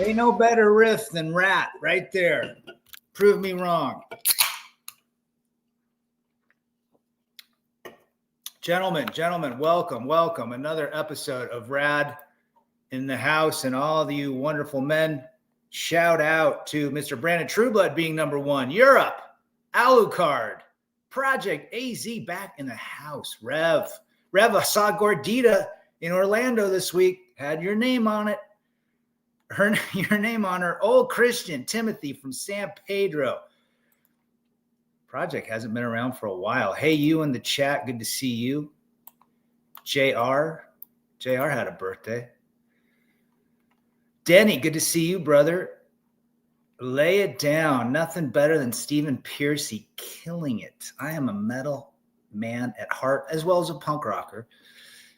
Ain't no better riff than Rat right there. Prove me wrong. Gentlemen, welcome. Another episode of Rad in the house and all of you wonderful men. Shout out to Mr. Brandon Trueblood being number one. Europe, Alucard, Project AZ back in the house. Rev, I saw Gordita in Orlando this week. Had your name on it. Your name on her. Old Christian Timothy from San Pedro. Project hasn't been around for a while. Hey, you in the chat. Good to see you. JR had a birthday. Denny, good to see you, brother. Lay it down. Nothing better than Stephen Piercy killing it. I am a metal man at heart as well as a punk rocker.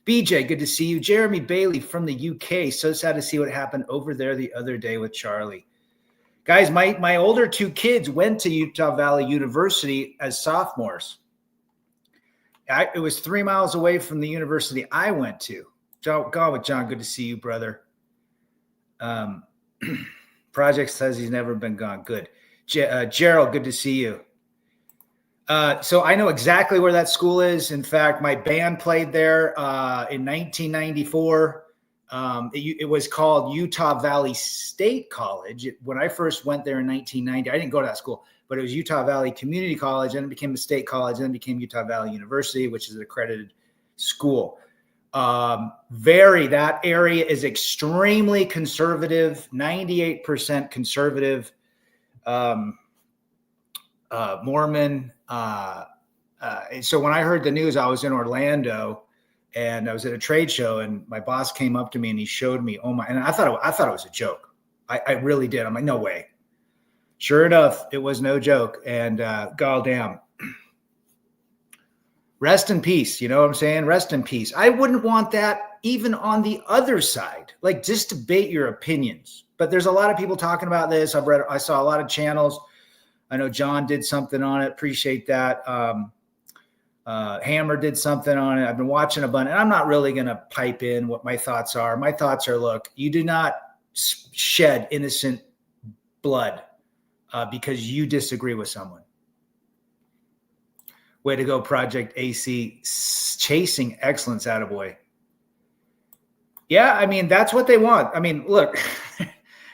BJ, good to see you. Jeremy Bailey from the UK. So sad to see what happened over there the other day with Charlie. Guys, my older two kids went to Utah Valley University as sophomores. It was 3 miles away from the university I went to. Gone with John, good to see you, brother. Project says he's never been gone. Good. Gerald, good to see you. So I know exactly where that school is. In fact, my band played there in 1994. It was called Utah Valley State College. When I first went there in 1990, I didn't go to that school, but it was Utah Valley Community College, and it became a state college, and then became Utah Valley University, which is an accredited school. That area is extremely conservative, 98% conservative, Mormon. So when I heard the news, I was in Orlando and I was at a trade show, and my boss came up to me and he showed me, and I thought it was a joke. I really did. I'm like, no way. Sure enough, it was no joke. And goddamn. Rest in peace. You know what I'm saying? Rest in peace. I wouldn't want that even on the other side. Like, just debate your opinions. But there's a lot of people talking about this. I saw a lot of channels. I know John did something on it. Appreciate that. Hammer did something on it. I've been watching a bunch, and I'm not really going to pipe in what my thoughts are. My thoughts are, look, you do not shed innocent blood because you disagree with someone. Way to go, Project AC, chasing excellence, attaboy. Yeah, I mean, that's what they want. I mean, look,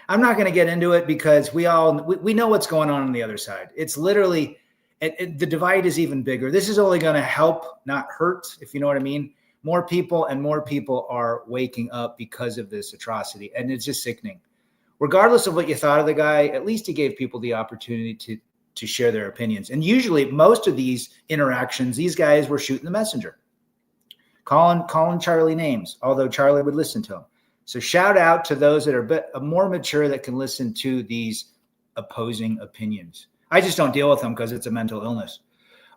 I'm not going to get into it because we know what's going on the other side. It's literally, the divide is even bigger. This is only going to help, not hurt, if you know what I mean. More people are waking up because of this atrocity, and it's just sickening. Regardless of what you thought of the guy, at least he gave people the opportunity to share their opinions. And usually most of these interactions, these guys were shooting the messenger, calling Charlie names, although Charlie would listen to him. So shout out to those that are a bit more mature that can listen to these opposing opinions. I just don't deal with them because it's a mental illness.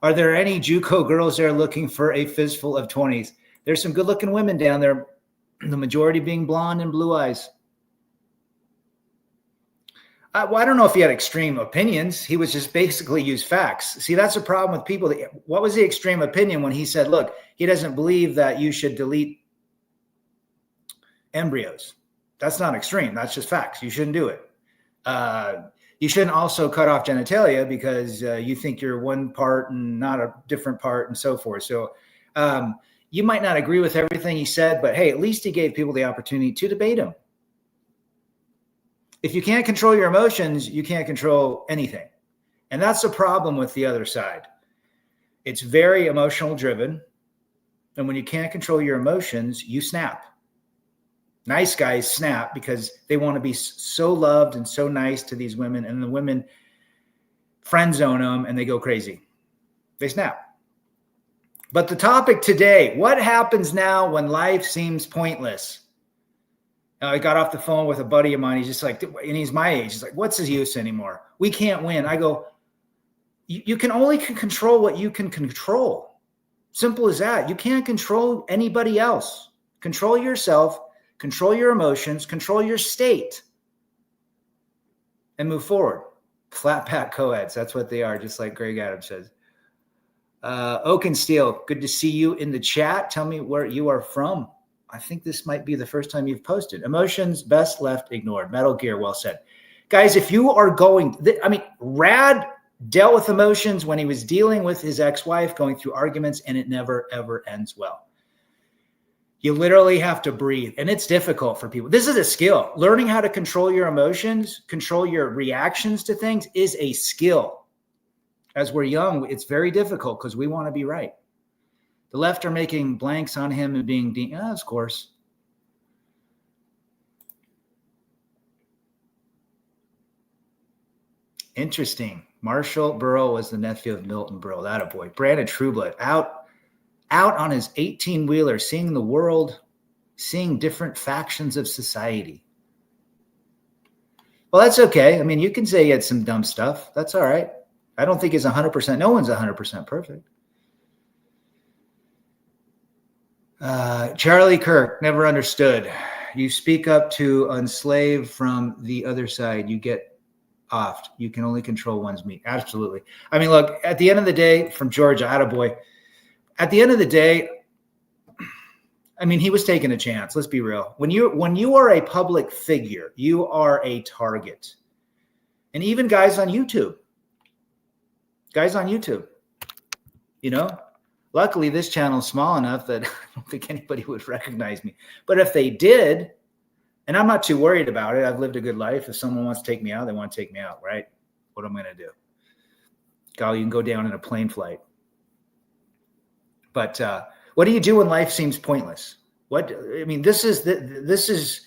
Are there any JUCO girls there looking for a fistful of 20s? There's some good looking women down there, the majority being blonde and blue eyes. Well, I don't know if he had extreme opinions. He was just basically use facts. See, that's the problem with people. What was the extreme opinion when he said, look, he doesn't believe that you should delete embryos? That's not extreme. That's just facts. You shouldn't do it. You shouldn't also cut off genitalia because you think you're one part and not a different part and so forth. So you might not agree with everything he said, but hey, at least he gave people the opportunity to debate him. If you can't control your emotions, you can't control anything. And that's the problem with the other side. It's very emotional driven. And when you can't control your emotions, you snap. Nice guys snap because they want to be so loved and so nice to these women. And the women friend zone them and they go crazy. They snap. But the topic today, what happens now when life seems pointless? I got off the phone with a buddy of mine. He's just like, and he's my age. He's like, what's his use anymore? We can't win. I go, you can only control what you can control. Simple as that. You can't control anybody else. Control yourself, control your emotions, control your state, and move forward. Flat pack co-eds. That's what they are, just like Greg Adams says. Oak and Steel, good to see you in the chat. Tell me where you are from. I think this might be the first time you've posted. Emotions best left ignored. Metal Gear, well said. Guys, if you are going, Rad dealt with emotions when he was dealing with his ex-wife, going through arguments, and it never, ever ends well. You literally have to breathe, and it's difficult for people. This is a skill. Learning how to control your emotions, control your reactions to things is a skill. As we're young, it's very difficult because we want to be right. The left are making blanks on him and being, of course. Interesting. Marshall Burrow was the nephew of Milton Burrow. That a boy. Brandon Trueblood out on his 18-wheeler, seeing the world, seeing different factions of society. Well, that's okay. I mean, you can say he had some dumb stuff. That's all right. I don't think he's 100%. No one's 100% perfect. Charlie Kirk, never understood. You speak up to unslave from the other side. You get offed. You can only control one's meat. Absolutely. I mean, look, at the end of the day, from Georgia, attaboy. At the end of the day, I mean, he was taking a chance. Let's be real. When you are a public figure, you are a target. And even guys on YouTube, luckily this channel is small enough that I don't think anybody would recognize me. But if they did, and I'm not too worried about it, I've lived a good life. If someone wants to take me out, they want to take me out, right? What am I going to do? Golly, you can go down in a plane flight. But what do you do when life seems pointless? This is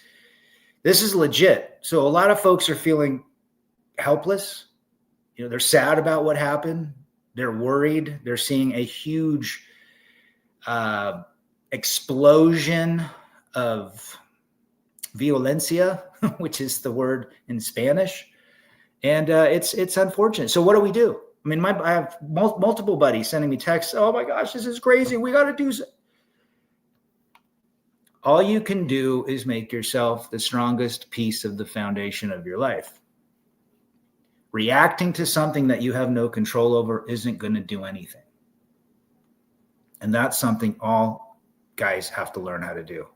legit. So a lot of folks are feeling helpless. They're sad about what happened. They're worried. They're seeing a huge explosion of violencia, which is the word in Spanish. And it's unfortunate. So what do we do? I mean, I have multiple buddies sending me texts. Oh my gosh, this is crazy. We got to do something. All you can do is make yourself the strongest piece of the foundation of your life. Reacting to something that you have no control over isn't going to do anything. And that's something all guys have to learn how to do.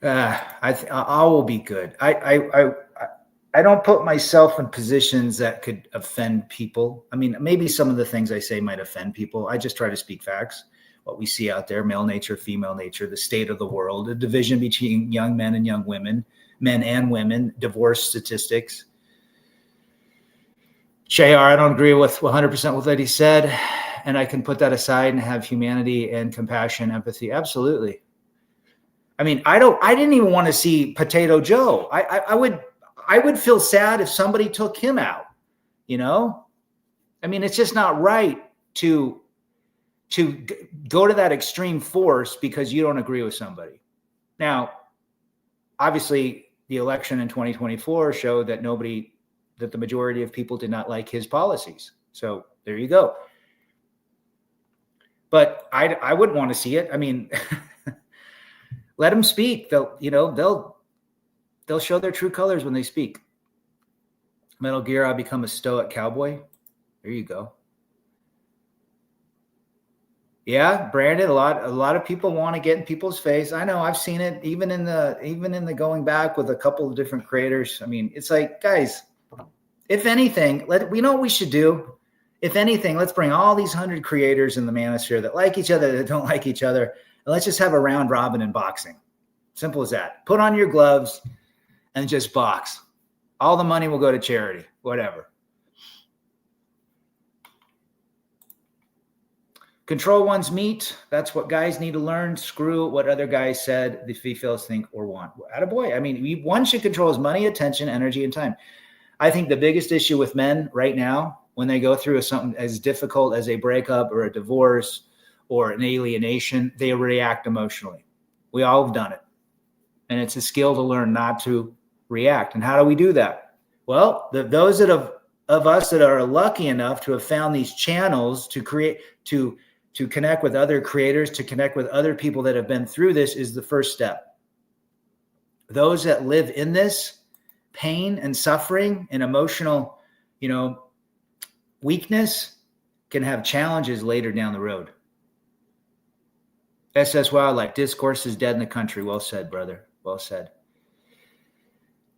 I will be good. I don't put myself in positions that could offend people. I mean, maybe some of the things I say might offend people. I just try to speak facts, what we see out there, male nature, female nature, the state of the world, the division between young men and young women, men and women, divorce statistics. Shayar, I don't agree with 100% with what he said, and I can put that aside and have humanity and compassion, empathy. Absolutely. I mean, I didn't even want to see Potato Joe. I would feel sad if somebody took him out, I mean, it's just not right to go to that extreme force because you don't agree with somebody. Now, obviously, the election in 2024 showed that the majority of people did not like his policies. So there you go. But I wouldn't want to see it. I mean, let them speak. They'll show their true colors when they speak. Metal Gear, I become a stoic cowboy. There you go. Yeah, Brandon, a lot of people want to get in people's face. I know, I've seen it even in the going back with a couple of different creators. I mean, it's like, guys, if anything, we know what we should do. If anything, let's bring all these 100 creators in the manosphere that like each other, that don't like each other, and let's just have a round robin in boxing. Simple as that. Put on your gloves and just box. All the money will go to charity, whatever. Control one's meat. That's what guys need to learn. Screw what other guys said, the females think or want. Attaboy. I mean, one should control his money, attention, energy, and time. I think the biggest issue with men right now, when they go through something as difficult as a breakup or a divorce or an alienation, they react emotionally. We all have done it. And it's a skill to learn not to react. And how do we do that? Well, those of us that are lucky enough to have found these channels to create, to connect with other creators, to connect with other people that have been through this is the first step. Those that live in this pain and suffering and emotional, weakness can have challenges later down the road. SS Wildlife, discourse is dead in the country. Well said, brother. Well said.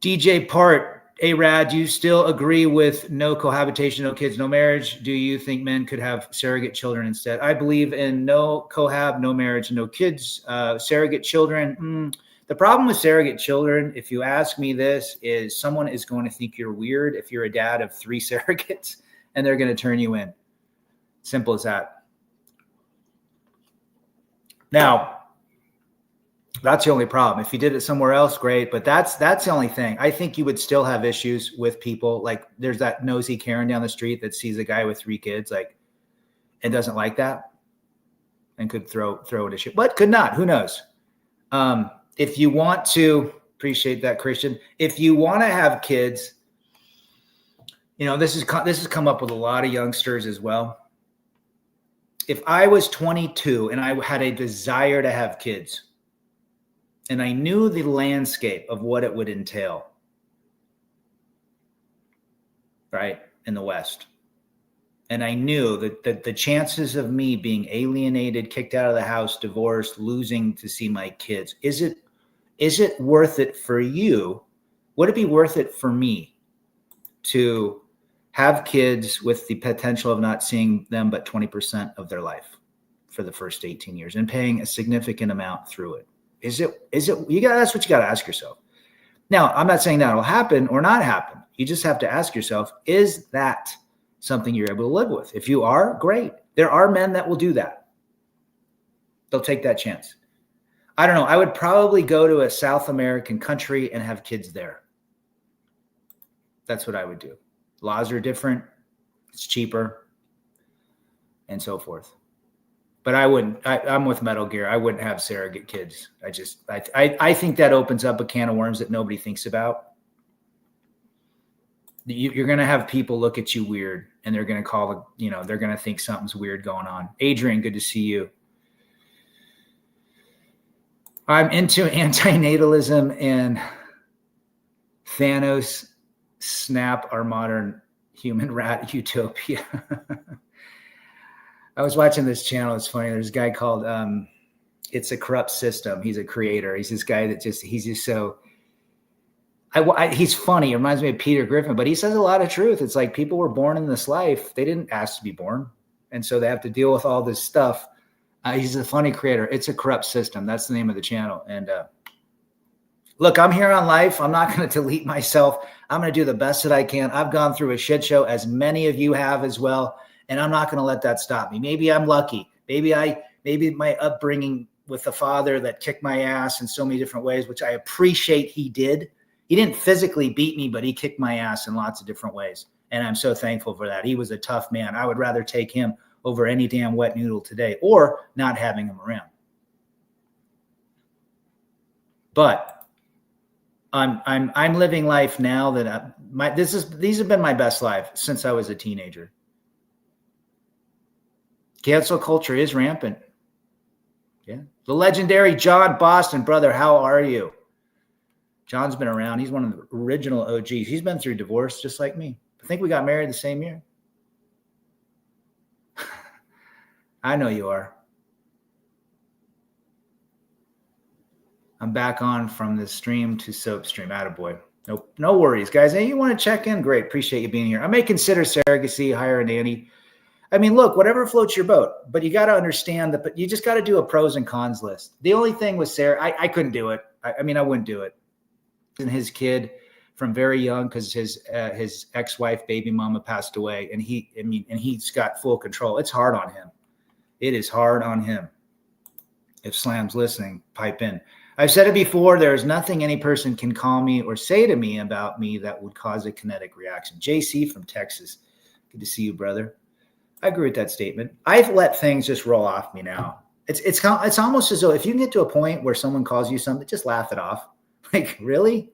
DJ Part, Rad, do you still agree with no cohabitation, no kids, no marriage? Do you think men could have surrogate children instead? I believe in no cohab, no marriage, no kids, surrogate children. The problem with surrogate children, if you ask me this, is someone is going to think you're weird if you're a dad of 3 surrogates, and they're going to turn you in. Simple as that. Now, that's the only problem. If you did it somewhere else, great. But that's the only thing. I think you would still have issues with people. Like there's that nosy Karen down the street that sees a guy with 3 kids, like, and doesn't like that, and could throw it a shit, but could not. Who knows? If you want to, appreciate that, Christian. If you want to have kids, this has come up with a lot of youngsters as well. If I was 22 and I had a desire to have kids, and I knew the landscape of what it would entail, right, in the West, and I knew that the chances of me being alienated, kicked out of the house, divorced, losing to see my kids, is it worth it for you? Would it be worth it for me to have kids with the potential of not seeing them but 20% of their life for the first 18 years and paying a significant amount through it? That's what you got to ask yourself. Now, I'm not saying that'll happen or not happen. You just have to ask yourself, is that something you're able to live with? If you are, great. There are men that will do that. They'll take that chance. I don't know. I would probably go to a South American country and have kids there. That's what I would do. Laws are different. It's cheaper and so forth. But I wouldn't. I'm with Metal Gear. I wouldn't have surrogate kids. I think that opens up a can of worms that nobody thinks about. You're going to have people look at you weird, and they're going to they're going to think something's weird going on. Adrian, good to see you. I'm into antinatalism and Thanos snap our modern human rat utopia. I was watching this channel. It's funny. There's a guy called It's a Corrupt System. He's a creator. He's this guy that he's just so he's funny. It reminds me of Peter Griffin, but he says a lot of truth. It's like people were born in this life. They didn't ask to be born. And so they have to deal with all this stuff. He's a funny creator. It's a Corrupt System. That's the name of the channel. And look, I'm here on life. I'm not going to delete myself. I'm going to do the best that I can. I've gone through a shit show, as many of you have as well. And I'm not going to let that stop me. Maybe I'm lucky. Maybe my upbringing with the father that kicked my ass in so many different ways, which I appreciate he did. He didn't physically beat me, but he kicked my ass in lots of different ways. And I'm so thankful for that. He was a tough man. I would rather take him over any damn wet noodle today, or not having him around. But I'm living life now that these have been my best life since I was a teenager. Cancel culture is rampant. Yeah. The legendary John Boston, brother, how are you? John's been around. He's one of the original OGs. He's been through divorce just like me. I think we got married the same year. I know you are. I'm back on from the stream to soap stream. Attaboy. Nope. No worries, guys. Hey, you want to check in? Great. Appreciate you being here. I may consider surrogacy, hire a nanny. I mean, look, whatever floats your boat, but you got to understand that, but you just got to do a pros and cons list. The only thing with Sarah, I couldn't do it. I mean, I wouldn't do it. And his kid from very young, because his ex-wife, baby mama, passed away, and he's got full control. It's hard on him. It is hard on him. If Slam's listening, pipe in. I've said it before, there is nothing any person can call me or say to me about me that would cause a kinetic reaction. JC from Texas. Good to see you, brother. I agree with that statement. I've let things just roll off me now. It's almost as though if you can get to a point where someone calls you something, just laugh it off. Like, really?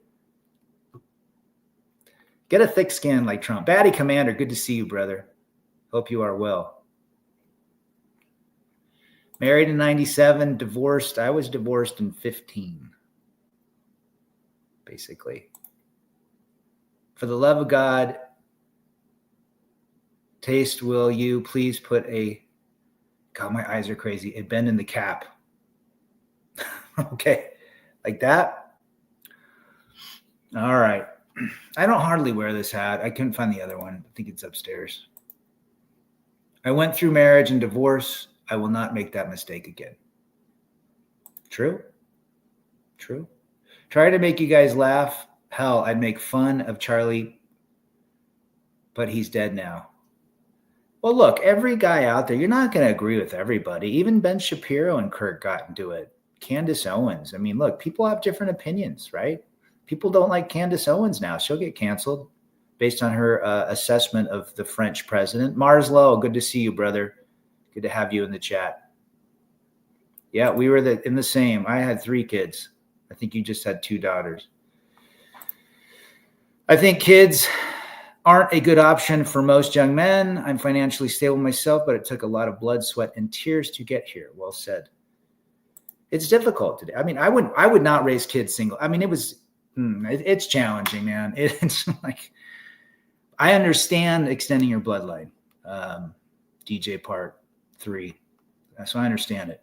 Get a thick skin like Trump. Batty Commander, good to see you, brother. Hope you are well. Married in 97, divorced. I was divorced in 15, basically. For the love of God, Taste, will you please put God, my eyes are crazy. A bend in the cap. Okay. Like that. All right. I don't hardly wear this hat. I couldn't find the other one. I think it's upstairs. I went through marriage and divorce. I will not make that mistake again. True. True. Try to make you guys laugh. Hell, I'd make fun of Charlie, but he's dead now. Well, look, every guy out there, you're not going to agree with everybody. Even Ben Shapiro and Kirk got into it. Candace Owens. I mean, look, people have different opinions, right? People don't like Candace Owens now. She'll get canceled based on her assessment of the French president. Mars Lowe, good to see you, brother. Good to have you in the chat. Yeah, we were in the same. I had 3 kids. I think you just had 2 daughters. I think kids aren't a good option for most young men. I'm financially stable myself, but it took a lot of blood, sweat, and tears to get here. Well said. It's difficult today. I mean, I would not raise kids single. I mean, it's challenging, man. It's like, I understand extending your bloodline. DJ part 3. So I understand it.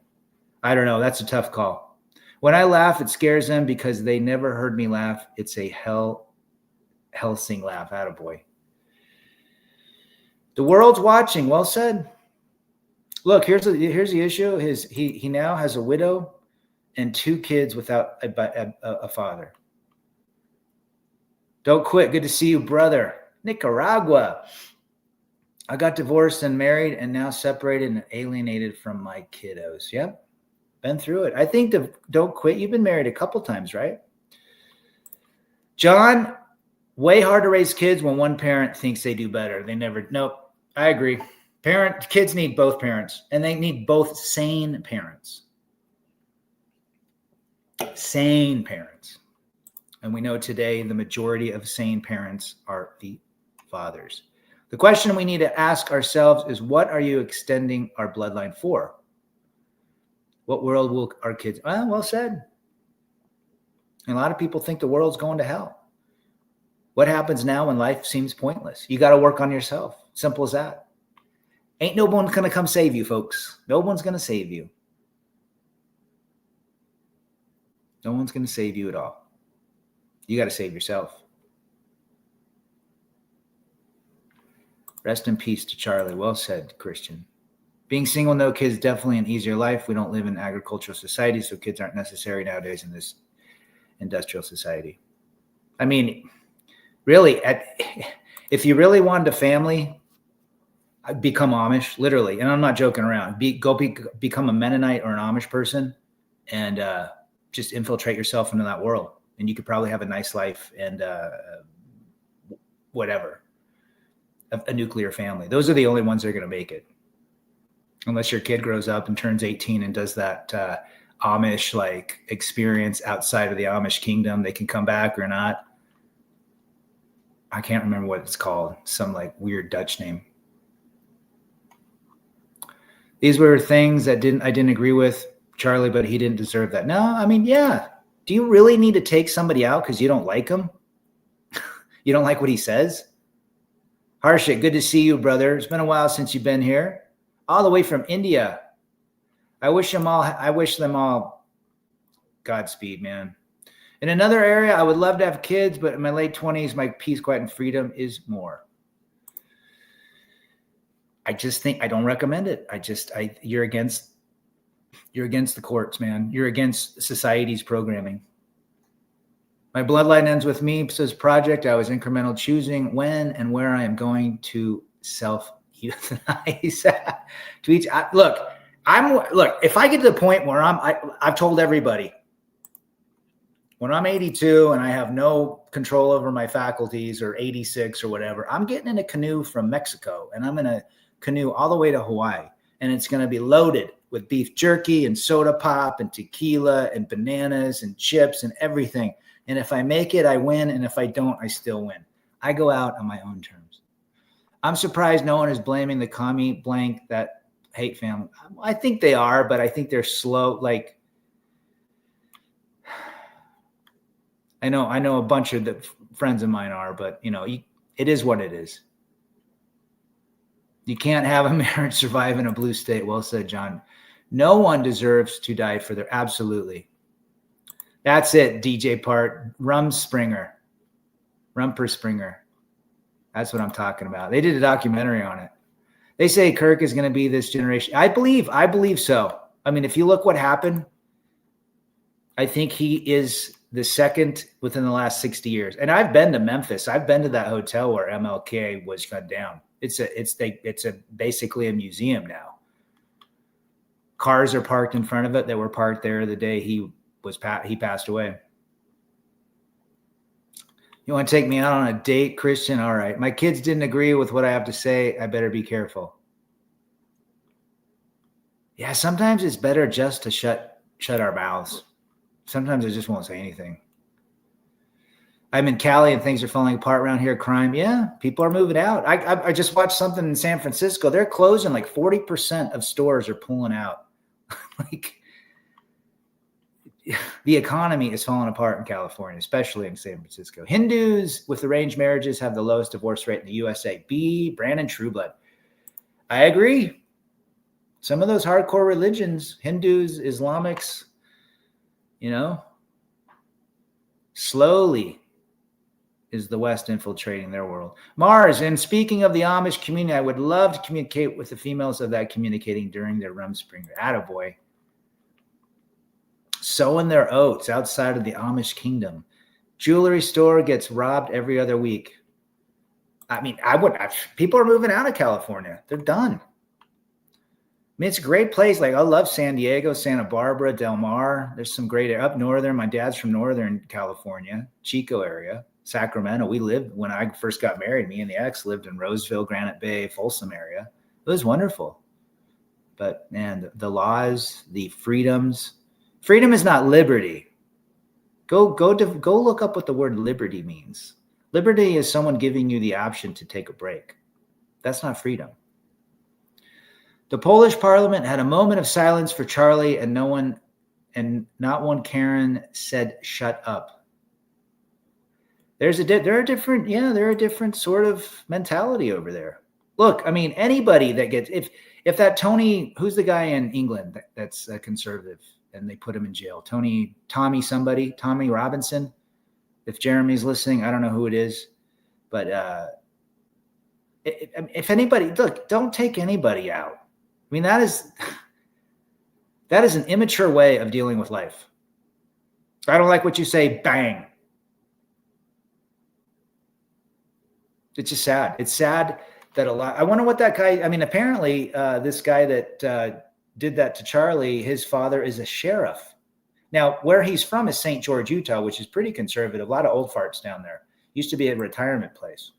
I don't know. That's a tough call. When I laugh, it scares them because they never heard me laugh. It's a Helsing laugh. Attaboy. The world's watching. Well said. Look, here's the issue. He now has a widow and 2 kids without a father. Don't quit. Good to see you, brother. Nicaragua. I got divorced and married and now separated and alienated from my kiddos. Yep. Been through it. I think don't quit. You've been married a couple times, right? John, way hard to raise kids when one parent thinks they do better. Nope. I agree. Kids need both parents, and they need both sane parents. Sane parents. And we know today the majority of sane parents are the fathers. The question we need to ask ourselves is, what are you extending our bloodline for? What world will our kids? Well said. And a lot of people think the world's going to hell. What happens now when life seems pointless? You got to work on yourself. Simple as that. Ain't no one going to come save you, folks. No one's going to save you. No one's going to save you at all. You got to save yourself. Rest in peace to Charlie. Well said, Christian. Being single, no kids, definitely an easier life. We don't live in agricultural society, so kids aren't necessary nowadays in this industrial society. I mean, really, if you really wanted a family, I'd become Amish, literally. And I'm not joking around. Become a Mennonite or an Amish person and just infiltrate yourself into that world. And you could probably have a nice life and whatever. A nuclear family. Those are the only ones that are going to make it. Unless your kid grows up and turns 18 and does that Amish like experience outside of the Amish kingdom, they can come back or not. I can't remember what it's called. Some like weird Dutch name. These were things that I didn't agree with Charlie, but he didn't deserve that. No, I mean, yeah. Do you really need to take somebody out because you don't like him? You don't like what he says? Harshit, good to see you, brother. It's been a while since you've been here. All the way from India. I wish them all Godspeed, man. In another area, I would love to have kids, but in my late 20s, my peace, quiet, and freedom is more. I just think I don't recommend it. You're against the courts, man. You're against society's programming. My bloodline ends with me, says Project. I was incremental choosing when and where I am going to self-euthanize. To each, look, if I get to the point where I've told everybody, when I'm 82 and I have no control over my faculties, or 86 or whatever, I'm getting in a canoe from Mexico and I'm going to canoe all the way to Hawaii. And it's going to be loaded with beef jerky and soda pop and tequila and bananas and chips and everything. And if I make it, I win. And if I don't, I still win. I go out on my own terms. I'm surprised no one is blaming the commie blank that hate family. I think they are, but I think they're slow. Like, I know a bunch of the friends of mine are, but it is what it is. You can't have a marriage survive in a blue state. Well said, John. No one deserves to die for their, absolutely. That's it, DJ Part. Rumper Springer. That's what I'm talking about. They did a documentary on it. They say Kirk is going to be this generation. I believe so. I mean, if you look what happened, I think he is the second within the last 60 years. And I've been to Memphis. I've been to that hotel where MLK was cut down. It's basically a museum now. Cars are parked in front of it that were parked there the day he passed away. You want to take me out on a date, Christian? All right. My kids didn't agree with what I have to say. I better be careful. Yeah, sometimes it's better just to shut our mouths. Sometimes I just won't say anything. I'm in Cali and things are falling apart around here. Crime. Yeah, people are moving out. I just watched something in San Francisco. They're closing, like 40% of stores are pulling out. Like, the economy is falling apart in California, especially in San Francisco. Hindus with arranged marriages have the lowest divorce rate in the USA. Brandon Trueblood. I agree. Some of those hardcore religions, Hindus, Islamics, slowly is the West infiltrating their world. Mars, and speaking of the Amish community, I would love to communicate with the females of that communicating during their Rumspringer. Attaboy. Sowing their oats outside of the Amish kingdom. Jewelry store gets robbed every other week. I mean, people are moving out of California. They're done. I mean, it's a great place. Like, I love San Diego, Santa Barbara, Del Mar. There's some great up northern. My dad's from Northern California, Chico area, Sacramento. We lived, when I first got married, me and the ex lived in Roseville, Granite Bay, Folsom area. It was wonderful. But, man, the laws, the freedoms. Freedom is not liberty. Go look up what the word liberty means. Liberty is someone giving you the option to take a break. That's not freedom. The Polish parliament had a moment of silence for Charlie, and not one Karen said, "Shut up." There are different sort of mentality over there. Look, I mean, anybody that gets, if that Tony, who's the guy in England that's a conservative, and they put him in jail. Tommy Robinson. If Jeremy's listening, I don't know who it is, but if anybody, look, don't take anybody out. I mean, that is an immature way of dealing with life. I don't like what you say, bang. It's just sad. It's sad that I wonder what that guy, I mean, apparently this guy that did that to Charlie, his father is a sheriff. Now, where he's from is St. George, Utah, which is pretty conservative. A lot of old farts down there. Used to be a retirement place.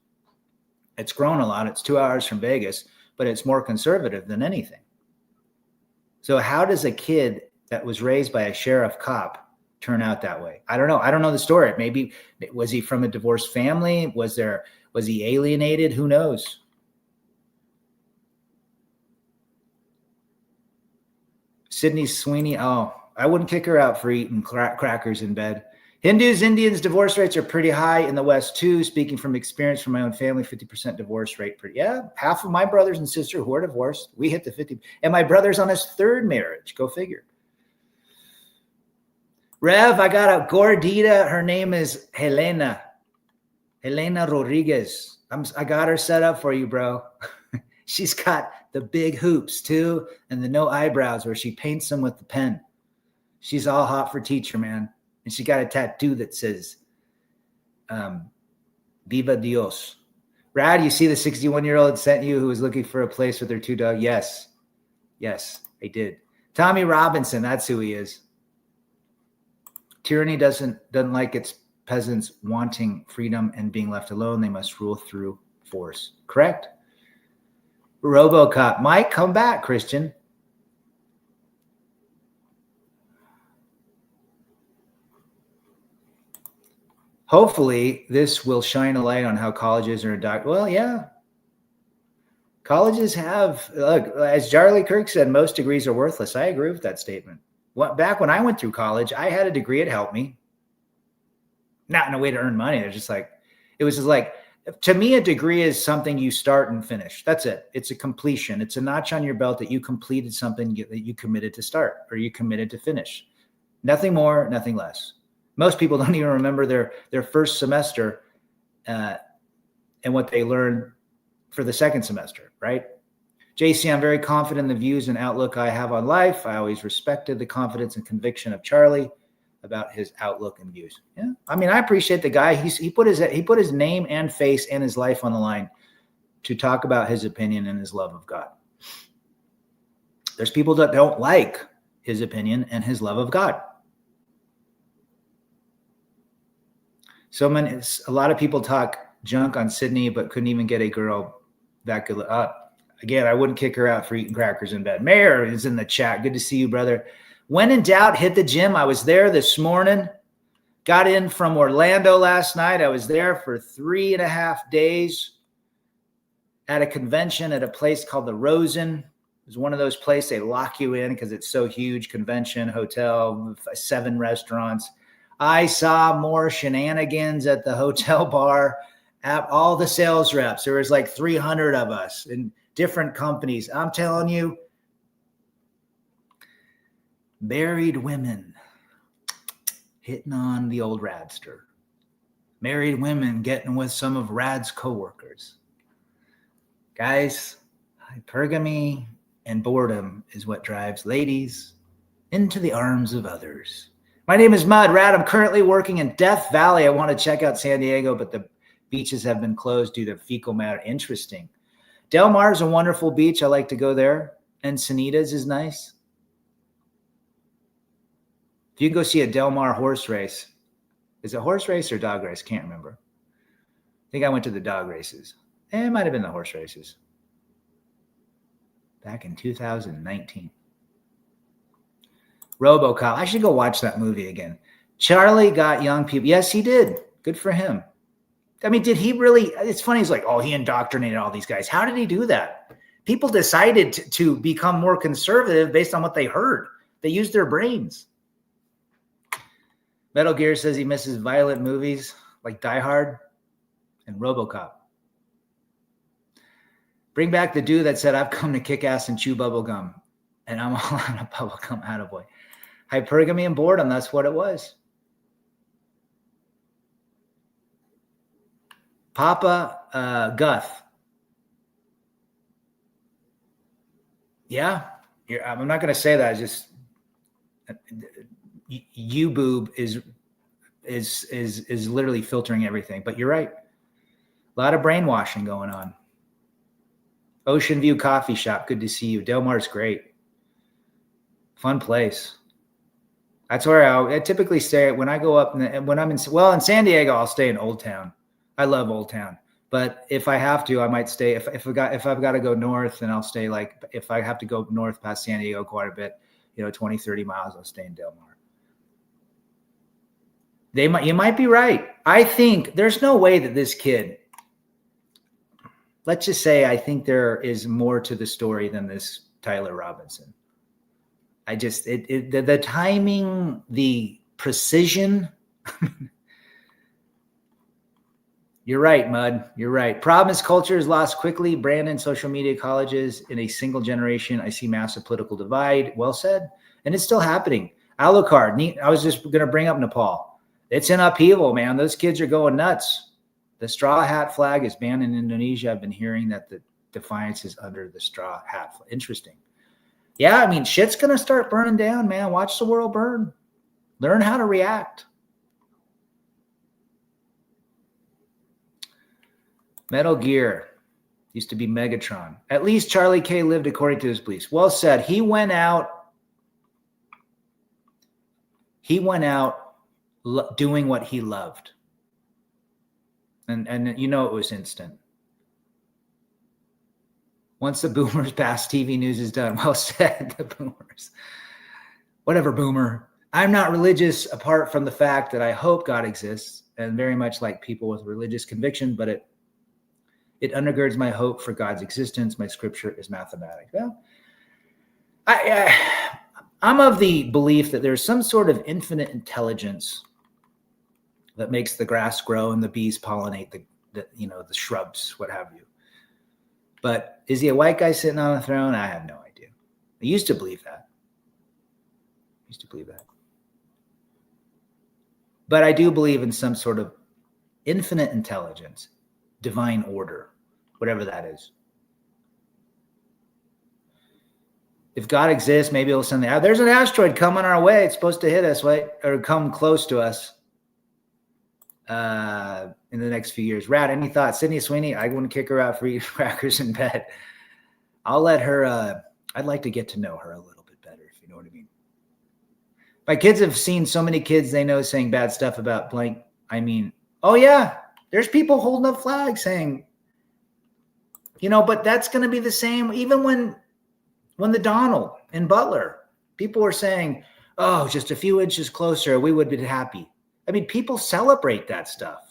It's grown a lot. It's 2 hours from Vegas, but it's more conservative than anything. So how does a kid that was raised by a sheriff cop turn out that way? I don't know. I don't know the story. Maybe, was he from a divorced family? Was he alienated? Who knows? Sydney Sweeney. Oh, I wouldn't kick her out for eating crackers in bed. Indians divorce rates are pretty high in the West too. Speaking from experience from my own family, 50% divorce rate. Half of my brothers and sisters who are divorced, we hit the 50. And my brother's on his third marriage. Go figure. Rev, I got a gordita. Her name is Helena Rodriguez. I got her set up for you, bro. She's got the big hoops too, and the no eyebrows where she paints them with the pen. She's all hot for teacher, man. And she got a tattoo that says, Viva Dios. Rad, you see the 61-year-old sent you who was looking for a place with her 2 dogs? Yes, I did. Tommy Robinson, that's who he is. Tyranny doesn't like its peasants wanting freedom and being left alone. They must rule through force. Correct? RoboCop. Mike, come back, Christian. Hopefully, this will shine a light on how colleges are well, yeah. Colleges have, look, as Charlie Kirk said, most degrees are worthless. I agree with that statement. Back when I went through college, I had a degree. It helped me. Not in a way to earn money. It was just like, to me, a degree is something you start and finish. That's it. It's a completion. It's a notch on your belt that you completed something that you committed to start or you committed to finish. Nothing more, nothing less. Most people don't even remember their first semester and what they learned for the second semester, right? JC, I'm very confident in the views and outlook I have on life. I always respected the confidence and conviction of Charlie about his outlook and views. Yeah, I mean, I appreciate the guy. He put his name and face and his life on the line to talk about his opinion and his love of God. There's people that don't like his opinion and his love of God. A lot of people talk junk on Sydney, but couldn't even get a girl that good. Again, I wouldn't kick her out for eating crackers in bed. Mayor is in the chat. Good to see you, brother. When in doubt, hit the gym. I was there this morning. Got in from Orlando last night. I was there for 3.5 days at a convention at a place called the Rosen. It was one of those places they lock you in because it's so huge. Convention, hotel, 7 restaurants. I saw more shenanigans at the hotel bar. At all the sales reps. There was like 300 of us in different companies. I'm telling you, married women hitting on the old Radster. Married women getting with some of Rad's coworkers. Guys, hypergamy and boredom is what drives ladies into the arms of others. My name is Mud Rad. I'm currently working in Death Valley. I want to check out San Diego, but the beaches have been closed due to fecal matter. Interesting. Del Mar is a wonderful beach. I like to go there. Encinitas is nice. If you can go see a Del Mar horse race, is it horse race or dog race? Can't remember. I think I went to the dog races. It might have been the horse races. Back in 2019. RoboCop. I should go watch that movie again. Charlie got young people. Yes, he did. Good for him. I mean, did he really? It's funny. He's like, oh, he indoctrinated all these guys. How did he do that? People decided to become more conservative based on what they heard. They used their brains. Metal Gear says he misses violent movies like Die Hard and RoboCop. Bring back the dude that said, I've come to kick ass and chew bubble gum. And I'm all out of bubble gum, attaboy. Hypergamy and boredom, that's what it was. Papa Guth. Yeah, I'm not going to say that. Just you boob is literally filtering everything. But you're right. A lot of brainwashing going on. Ocean View Coffee Shop. Good to see you. Del Mar's great. Fun place. That's where I typically stay when I go up. When I'm in San Diego, I'll stay in Old Town. I love Old Town, but if I have to, I might stay. If I've got to go north, then I'll stay. Like if I have to go north past San Diego quite a bit, 20, 30 miles, I'll stay in Del Mar. You might be right. I think there's no way that this kid. Let's just say I think there is more to the story than this Tyler Robinson. The timing, the precision. You're right, Mud. You're right. Problem is culture is lost quickly. Brandon, social media colleges in a single generation. I see massive political divide. Well said. And it's still happening. Alucard. I was just going to bring up Nepal. It's in upheaval, man. Those kids are going nuts. The straw hat flag is banned in Indonesia. I've been hearing that the defiance is under the straw hat flag. Interesting. Yeah, I mean, shit's going to start burning down, man. Watch the world burn. Learn how to react. Metal Gear used to be Megatron. At least Charlie K lived according to his beliefs. Well said. He went out doing what he loved. And it was instant. Once the boomers pass, TV news is done. Well said, the boomers. Whatever, boomer. I'm not religious apart from the fact that I hope God exists and very much like people with religious conviction, but it undergirds my hope for God's existence. My scripture is mathematic. Well, I'm of the belief that there's some sort of infinite intelligence that makes the grass grow and the bees pollinate the shrubs, what have you. But is he a white guy sitting on a throne? I have no idea. I used to believe that. But I do believe in some sort of infinite intelligence, divine order, whatever that is. If God exists, maybe he'll send there's an asteroid coming our way. It's supposed to hit us, right? Or come close to us in the next few years. Rad, any thoughts? Sydney Sweeney, I wouldn't kick her out for eating crackers in bed. I'll let her, I'd like to get to know her a little bit better, if you know what I mean. My kids have seen so many kids they know saying bad stuff about blank. I mean, oh yeah, there's people holding up flags saying, but that's going to be the same. Even when the Donald in Butler, people were saying, oh, just a few inches closer, we would be happy. I mean, people celebrate that stuff.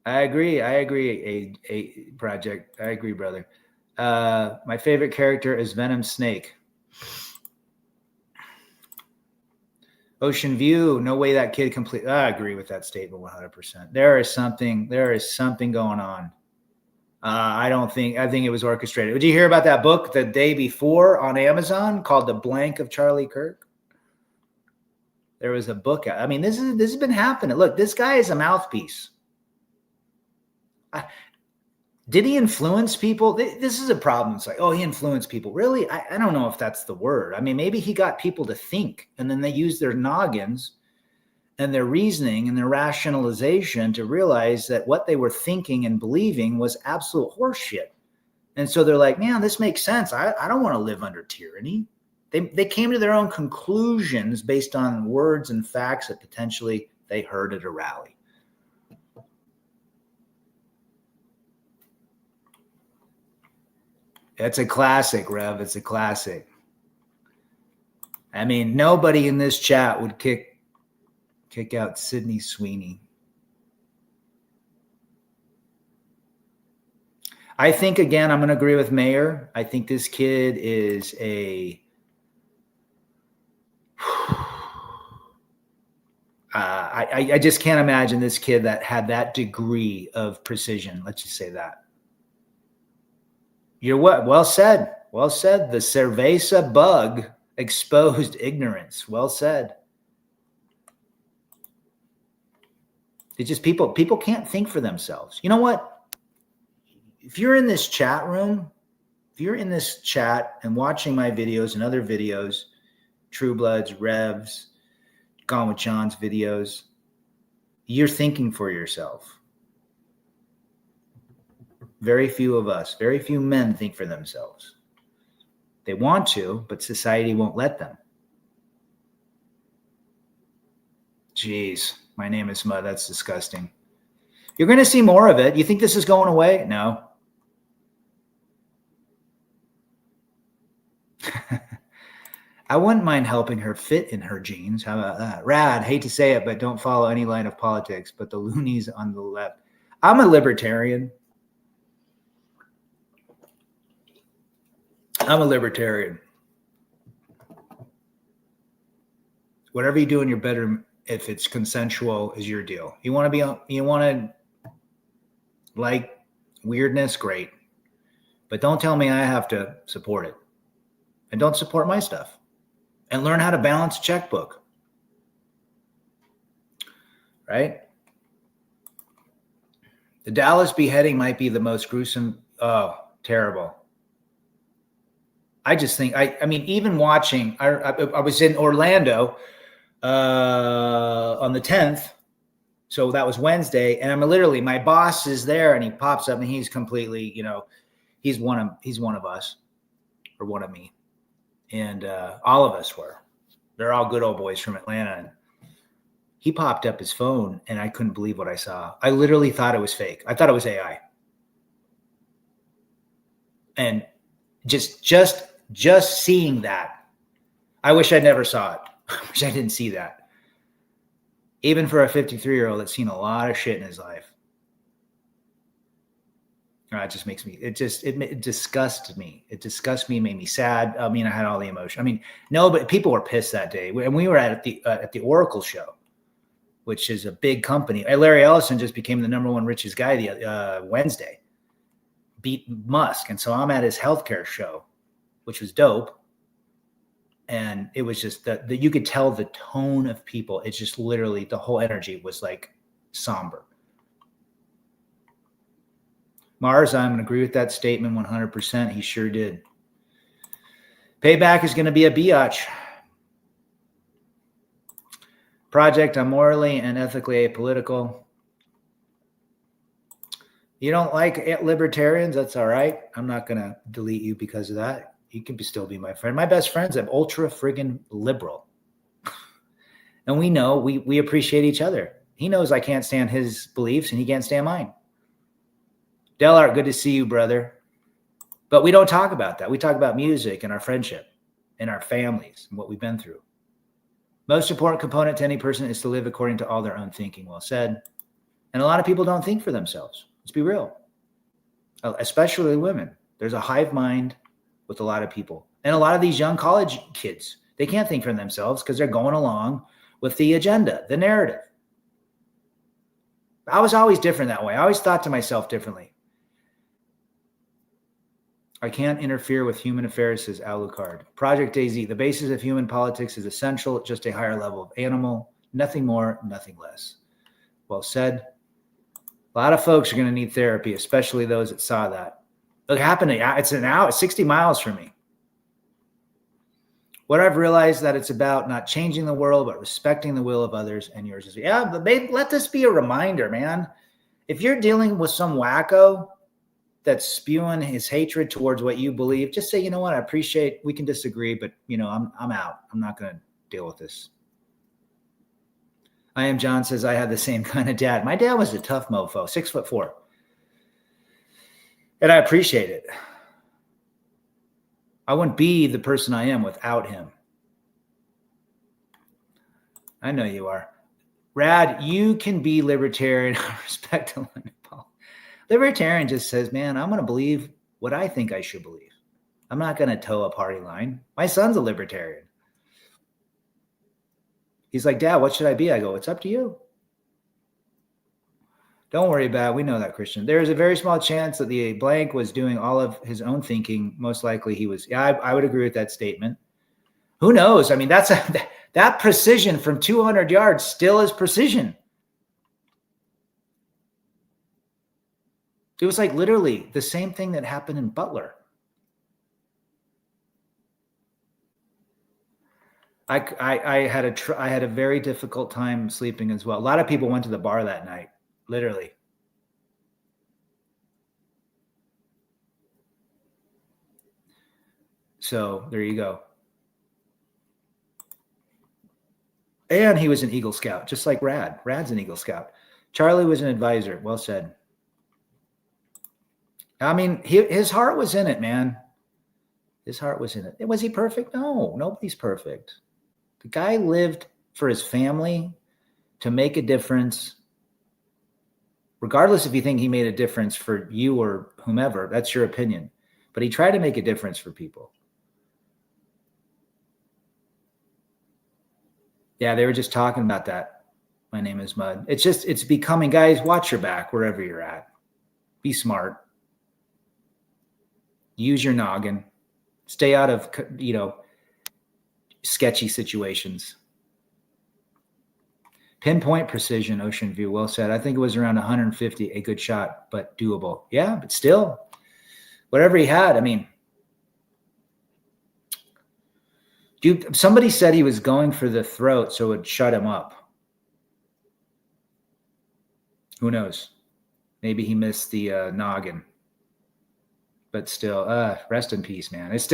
I agree. A project. I agree, brother. My favorite character is Venom Snake. Ocean View, no way that kid completely. I agree with that statement 100%. There is something going on. I think it was orchestrated. Did you hear about that book the day before on Amazon called The Blank of Charlie Kirk? There was a book out. I mean, this has been happening. Look, this guy is a mouthpiece. Did he influence people? This is a problem. It's like, oh, he influenced people. Really? I don't know if that's the word. I mean, maybe he got people to think, and then they use their noggins and their reasoning and their rationalization to realize that what they were thinking and believing was absolute horseshit. And so they're like, man, this makes sense. I don't want to live under tyranny. They came to their own conclusions based on words and facts that potentially they heard at a rally. It's a classic, Rev. It's a classic. I mean, nobody in this chat would kick out Sydney Sweeney. I think, again, I'm going to agree with Mayor. I think this kid is I just can't imagine this kid that had that degree of precision. Let's just say that. You're what? Well said. Well said. The cerveza bug exposed ignorance. Well said. It's just people can't think for themselves. You know what? If you're in this chat room, if you're in this chat and watching my videos and other videos, True Bloods, Revs, Gone with John's videos, you're thinking for yourself. Very few of us, very few men think for themselves. They want to, but society won't let them. Jeez, my name is Mud. That's disgusting. You're going to see more of it. You think this is going away? No. I wouldn't mind helping her fit in her jeans. How about that? Rad, hate to say it, but don't follow any line of politics, but the loonies on the left. I'm a libertarian. Whatever you do in your bedroom, if it's consensual, is your deal. You want to like weirdness, great. But don't tell me I have to support it. And don't support my stuff. And learn how to balance a checkbook. Right? The Dallas beheading might be the most gruesome. Oh, terrible. I just think, I mean, even watching, I was in Orlando on the 10th. So that was Wednesday. And I'm literally, my boss is there and he pops up and he's completely, he's one of us or one of me. And all of us were. They're all good old boys from Atlanta. And he popped up his phone and I couldn't believe what I saw. I literally thought it was fake. I thought it was AI. And just seeing that, I wish I never saw it. I wish I didn't see that. Even for a 53-year-old that's seen a lot of shit in his life. It just makes me, it disgusted me. It disgusted me, made me sad. I mean, I had all the emotion. I mean, no, but people were pissed that day. And we were at the Oracle show, which is a big company. Larry Ellison just became the #1 richest guy Wednesday. Beat Musk. And so I'm at his healthcare show which was dope. And it was just that you could tell the tone of people. It's just literally the whole energy was like somber. Mars, I'm going to agree with that statement 100%. He sure did. Payback is going to be a biatch. Project, I'm morally and ethically apolitical. You don't like libertarians? That's all right. I'm not going to delete you because of that. You can still be my friend. My best friends, I'm ultra friggin' liberal. And we know we appreciate each other. He knows I can't stand his beliefs and he can't stand mine. Delart, good to see you, brother. But we don't talk about that. We talk about music and our friendship and our families and what we've been through. Most important component to any person is to live according to all their own thinking. Well said. And a lot of people don't think for themselves. Let's be real. Especially women. There's a hive mind with a lot of people. And a lot of these young college kids, they can't think for themselves because they're going along with the agenda, the narrative. I was always different that way. I always thought to myself differently. I can't interfere with human affairs, says Alucard. Project AZ, the basis of human politics is essential, just a higher level of animal, nothing more, nothing less. Well said. A lot of folks are going to need therapy, especially those that saw that. It happened. It's an hour, 60 miles from me. What I've realized that it's about not changing the world, but respecting the will of others and yours. Yeah, but babe, let this be a reminder, man. If you're dealing with some wacko that's spewing his hatred towards what you believe, just say, you know what, I appreciate, we can disagree, but I'm out. I'm not going to deal with this. I am John says, I had the same kind of dad. My dad was a tough mofo, 6'4". And I appreciate it. I wouldn't be the person I am without him. I know you are. Rad, you can be libertarian. Respect to Paul. Libertarian just says, man, I'm going to believe what I think I should believe. I'm not going to toe a party line. My son's a libertarian. He's like, Dad, what should I be? I go, it's up to you. Don't worry about it. We know that, Christian. There is a very small chance that the blank was doing all of his own thinking. Most likely he was. Yeah, I would agree with that statement. Who knows? I mean, that precision from 200 yards still is precision. It was like literally the same thing that happened in Butler. I had a very difficult time sleeping as well. A lot of people went to the bar that night. Literally. So there you go. And he was an Eagle Scout, just like Rad. Rad's an Eagle Scout. Charlie was an advisor. Well said. I mean, his heart was in it, man. His heart was in it. Was he perfect? No, nobody's perfect. The guy lived for his family to make a difference. Regardless if you think he made a difference for you or whomever, that's your opinion. But he tried to make a difference for people. Yeah, they were just talking about that. My name is Mud. It's becoming, guys, watch your back wherever you're at. Be smart. Use your noggin. Stay out of, sketchy situations. Pinpoint precision, Ocean View. Well said. I think it was around 150, a good shot, but doable. Yeah, but still, whatever he had, I mean, somebody said he was going for the throat, so it would shut him up. Who knows? Maybe he missed the noggin. But still, rest in peace, man. It's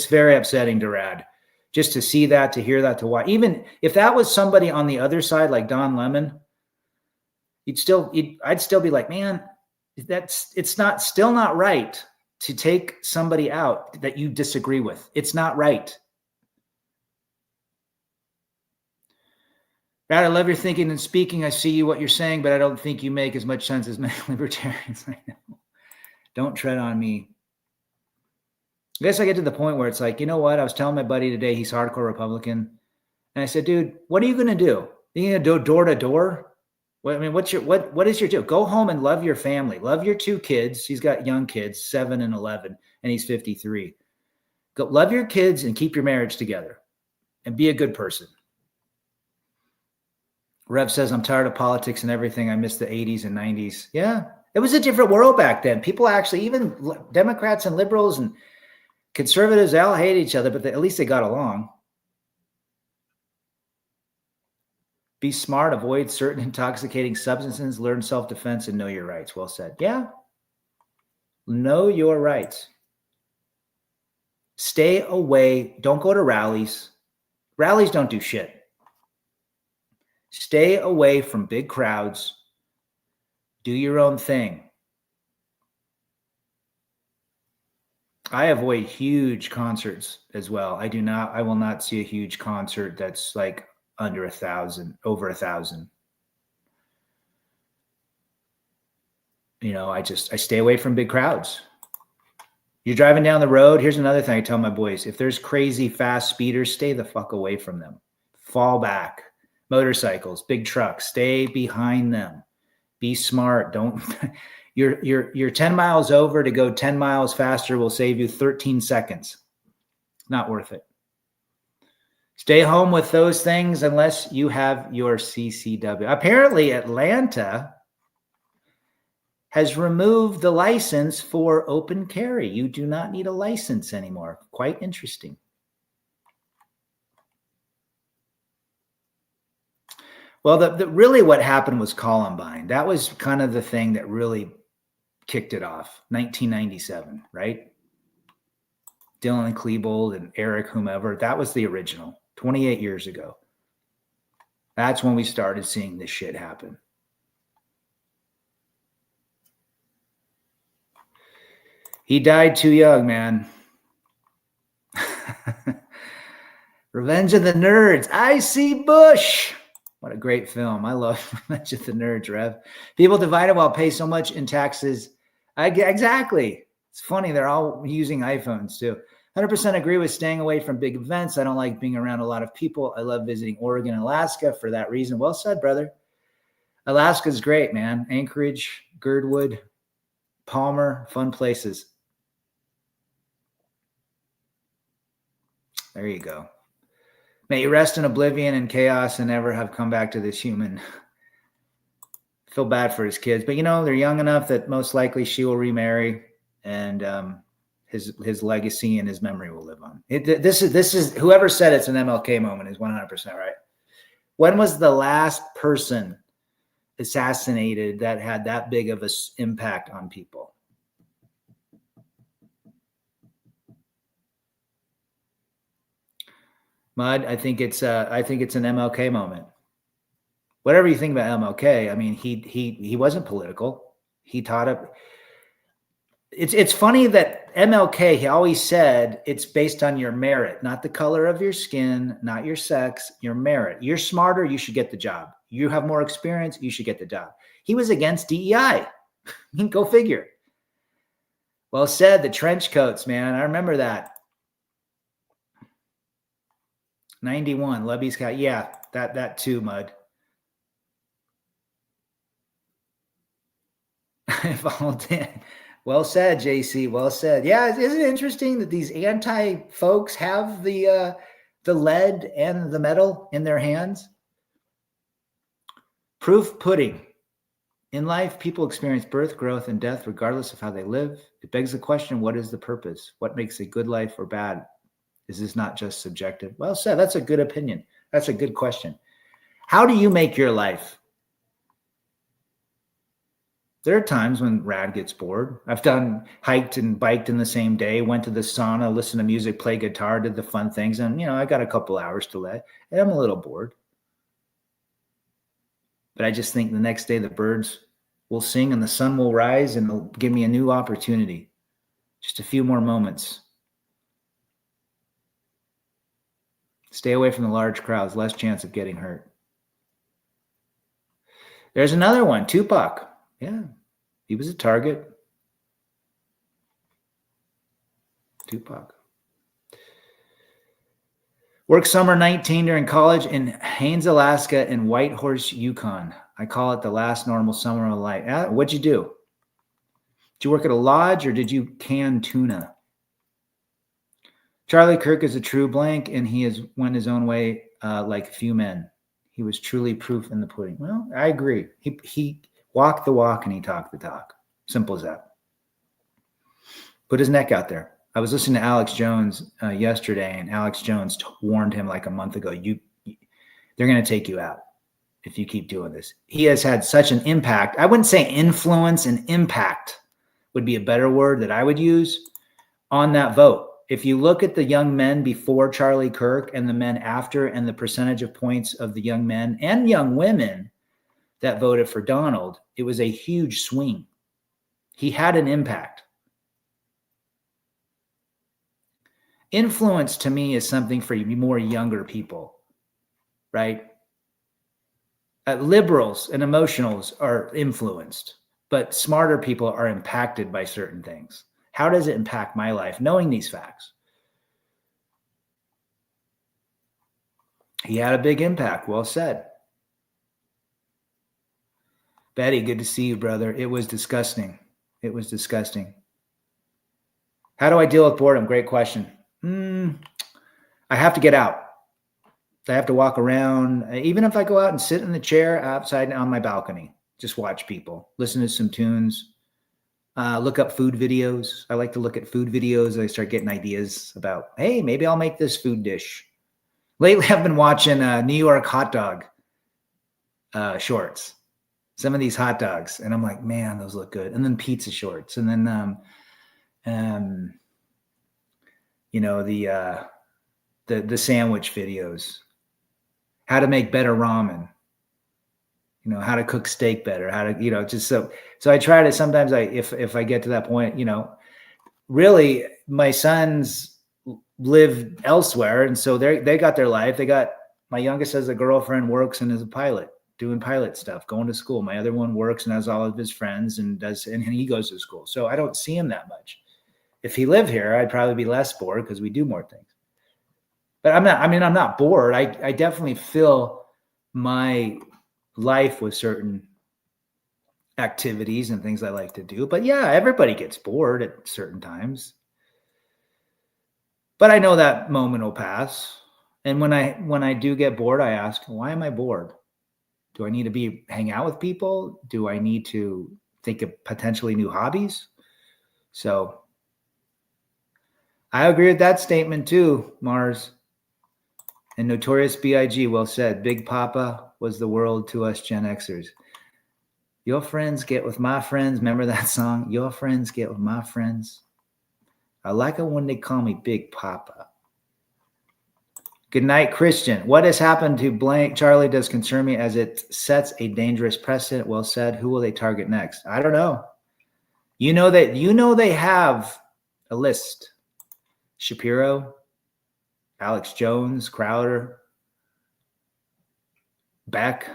very upsetting to Rad. Just to see that, to hear that, to watch. Even if that was somebody on the other side, like Don Lemon, I'd still be like, man, still not right to take somebody out that you disagree with. It's not right. Rad, I love your thinking and speaking. I see what you're saying, but I don't think you make as much sense as many libertarians. I know. Don't tread on me. I guess I get to the point where it's like, you know what? I was telling my buddy today, he's hardcore Republican. And I said, dude, what are you going to do? Are you going to do door to door? What is your deal? Go home and love your family. Love your two kids. He's got young kids, 7 and 11, and he's 53. Go love your kids and keep your marriage together and be a good person. Rev says, I'm tired of politics and everything. I miss the 80s and 90s. Yeah, it was a different world back then. People actually, even Democrats and liberals and conservatives, they all hate each other, but at least they got along. Be smart, avoid certain intoxicating substances, learn self-defense, and know your rights. Well said. Yeah. Know your rights. Stay away. Don't go to rallies. Rallies don't do shit. Stay away from big crowds. Do your own thing. I avoid huge concerts as well. I will not see a huge concert that's like under 1,000, over 1,000. You know, I stay away from big crowds. You're driving down the road. Here's another thing I tell my boys. If there's crazy fast speeders, stay the fuck away from them. Fall back. Motorcycles, big trucks, stay behind them. Be smart. Don't you're 10 miles over. To go 10 miles faster will save you 13 seconds. Not worth it. Stay home with those things unless you have your CCW. Apparently, Atlanta has removed the license for open carry. You do not need a license anymore. Quite interesting. Well, really what happened was Columbine. That was kind of the thing that really kicked it off. 1997, right? Dylan Klebold and Eric, whomever. That was the original. 28 years ago. That's when we started seeing this shit happen. He died too young, man. Revenge of the Nerds. I see Bush. What a great film. I love Revenge of the Nerds, Rev. People divided while pay so much in taxes. Exactly. It's funny. They're all using iPhones too. 100% agree with staying away from big events. I don't like being around a lot of people. I love visiting Oregon and Alaska for that reason. Well said, brother. Alaska's great, man. Anchorage, Girdwood, Palmer, fun places. There you go. May you rest in oblivion and chaos and never have come back to this human. Feel bad for his kids, but you know, they're young enough that most likely she will remarry, and his legacy and his memory will live on. This is whoever said it's an MLK moment is 100% right. When was the last person assassinated that had that big of an impact on people? Mud, I think it's an MLK moment. Whatever you think about MLK, I mean, he wasn't political. He taught it. It's funny that MLK, he always said it's based on your merit, not the color of your skin, not your sex, your merit. You're smarter, you should get the job. You have more experience, you should get the job. He was against DEI. Go figure. Well said, the trench coats, man. I remember that. 91, Lubby's got, yeah, that too, Mud. Well said, JC. Well said. Yeah, isn't it interesting that these anti-folks have the lead and the metal in their hands? Proof pudding. In life, people experience birth, growth, and death regardless of how they live. It begs the question, what is the purpose? What makes a good life or bad? Is this not just subjective? Well said. That's a good opinion. That's a good question. How do you make your life? There are times when Rad gets bored. I've hiked and biked in the same day, went to the sauna, listened to music, play guitar, did the fun things. And, I got a couple hours to let, and I'm a little bored. But I just think the next day the birds will sing and the sun will rise and they'll give me a new opportunity. Just a few more moments. Stay away from the large crowds, less chance of getting hurt. There's another one, Tupac. Yeah, he was a target. Tupac. Worked summer 19 during college in Haines, Alaska and Whitehorse, Yukon. I call it the last normal summer of life. What'd you do? Did you work at a lodge or did you can tuna? Charlie Kirk is a true blank, and he has went his own way like few men. He was truly proof in the pudding. Well, I agree. He walked the walk and he talked the talk. Simple as that. Put his neck out there. I was listening to Alex Jones yesterday, and Alex Jones warned him like a month ago, they're going to take you out if you keep doing this. He has had such an impact. I wouldn't say influence, and impact would be a better word that I would use on that vote. If you look at the young men before Charlie Kirk and the men after, and the percentage of points of the young men and young women that voted for Donald, it was a huge swing. He had an impact. Influence to me is something for more younger people, right? Liberals and emotionals are influenced, but smarter people are impacted by certain things. How does it impact my life knowing these facts? He had a big impact. Well said. Betty, good to see you, brother. It was disgusting. It was disgusting. How do I deal with boredom? Great question. I have to get out. I have to walk around. Even if I go out and sit in the chair outside on my balcony, just watch people, listen to some tunes, look up food videos. I like to look at food videos. I start getting ideas about, hey, maybe I'll make this food dish. Lately, I've been watching New York hot dog shorts. Some of these hot dogs, and I'm like, man, those look good. And then pizza shorts, and then the sandwich videos, how to make better ramen, how to cook steak better, how to, just so I try to, sometimes if I get to that point, really my sons live elsewhere. And so they got their life. My youngest has a girlfriend, works and is a pilot, doing pilot stuff, going to school. My other one works and has all of his friends and he goes to school. So I don't see him that much. If he lived here, I'd probably be less bored because we do more things. But I'm not bored. I definitely fill my life with certain activities and things I like to do. But yeah, everybody gets bored at certain times. But I know that moment will pass. And when I do get bored, I ask, why am I bored? Do I need to hang out with people? Do I need to think of potentially new hobbies? So I agree with that statement too, Mars. And Notorious B.I.G. well said. Big Papa was the world to us Gen Xers. Your friends get with my friends. Remember that song? Your friends get with my friends. I like it when they call me Big Papa. Good night, Christian. What has happened to blank Charlie does concern me as it sets a dangerous precedent. Well said. Who will they target next? I don't know. They have a list. Shapiro, Alex Jones, Crowder, Beck,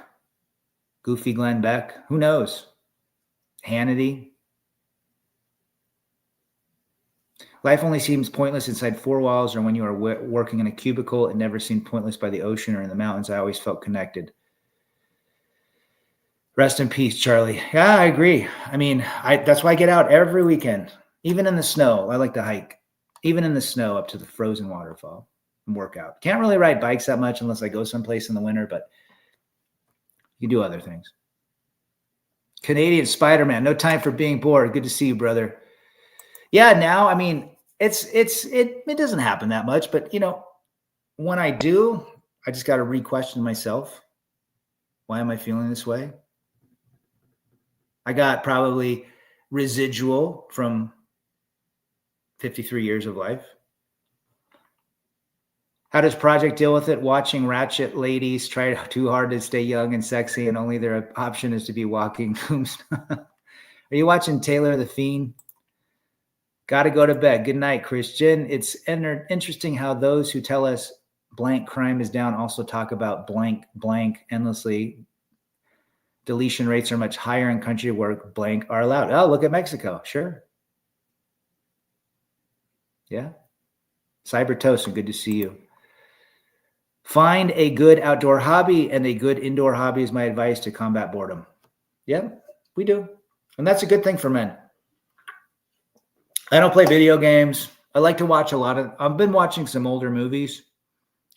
Goofy Glenn Beck. Who knows? Hannity. Life only seems pointless inside four walls or when you are working in a cubicle. It never seemed pointless by the ocean or in the mountains. I always felt connected. Rest in peace, Charlie. Yeah, I agree. That's why I get out every weekend, even in the snow. I like to hike, even in the snow up to the frozen waterfall and work out. Can't really ride bikes that much unless I go someplace in the winter, but you do other things. Canadian Spider-Man, no time for being bored. Good to see you, brother. Yeah, now, it doesn't happen that much, but when I do, I just got to re-question myself. Why am I feeling this way? I got probably residual from 53 years of life. How does Project deal with it? Watching ratchet ladies try too hard to stay young and sexy, and only their option is to be walking tombstone. Are you watching Taylor the Fiend? Got to go to bed. Good night, Christian. It's interesting how those who tell us blank crime is down also talk about blank endlessly. Deletion rates are much higher in country where blank are allowed. Oh, look at Mexico. Sure. Yeah. Cyber Toast, good to see you. Find a good outdoor hobby and a good indoor hobby is my advice to combat boredom. Yeah, we do. And that's a good thing for men. I don't play video games. I like to watch I've been watching some older movies.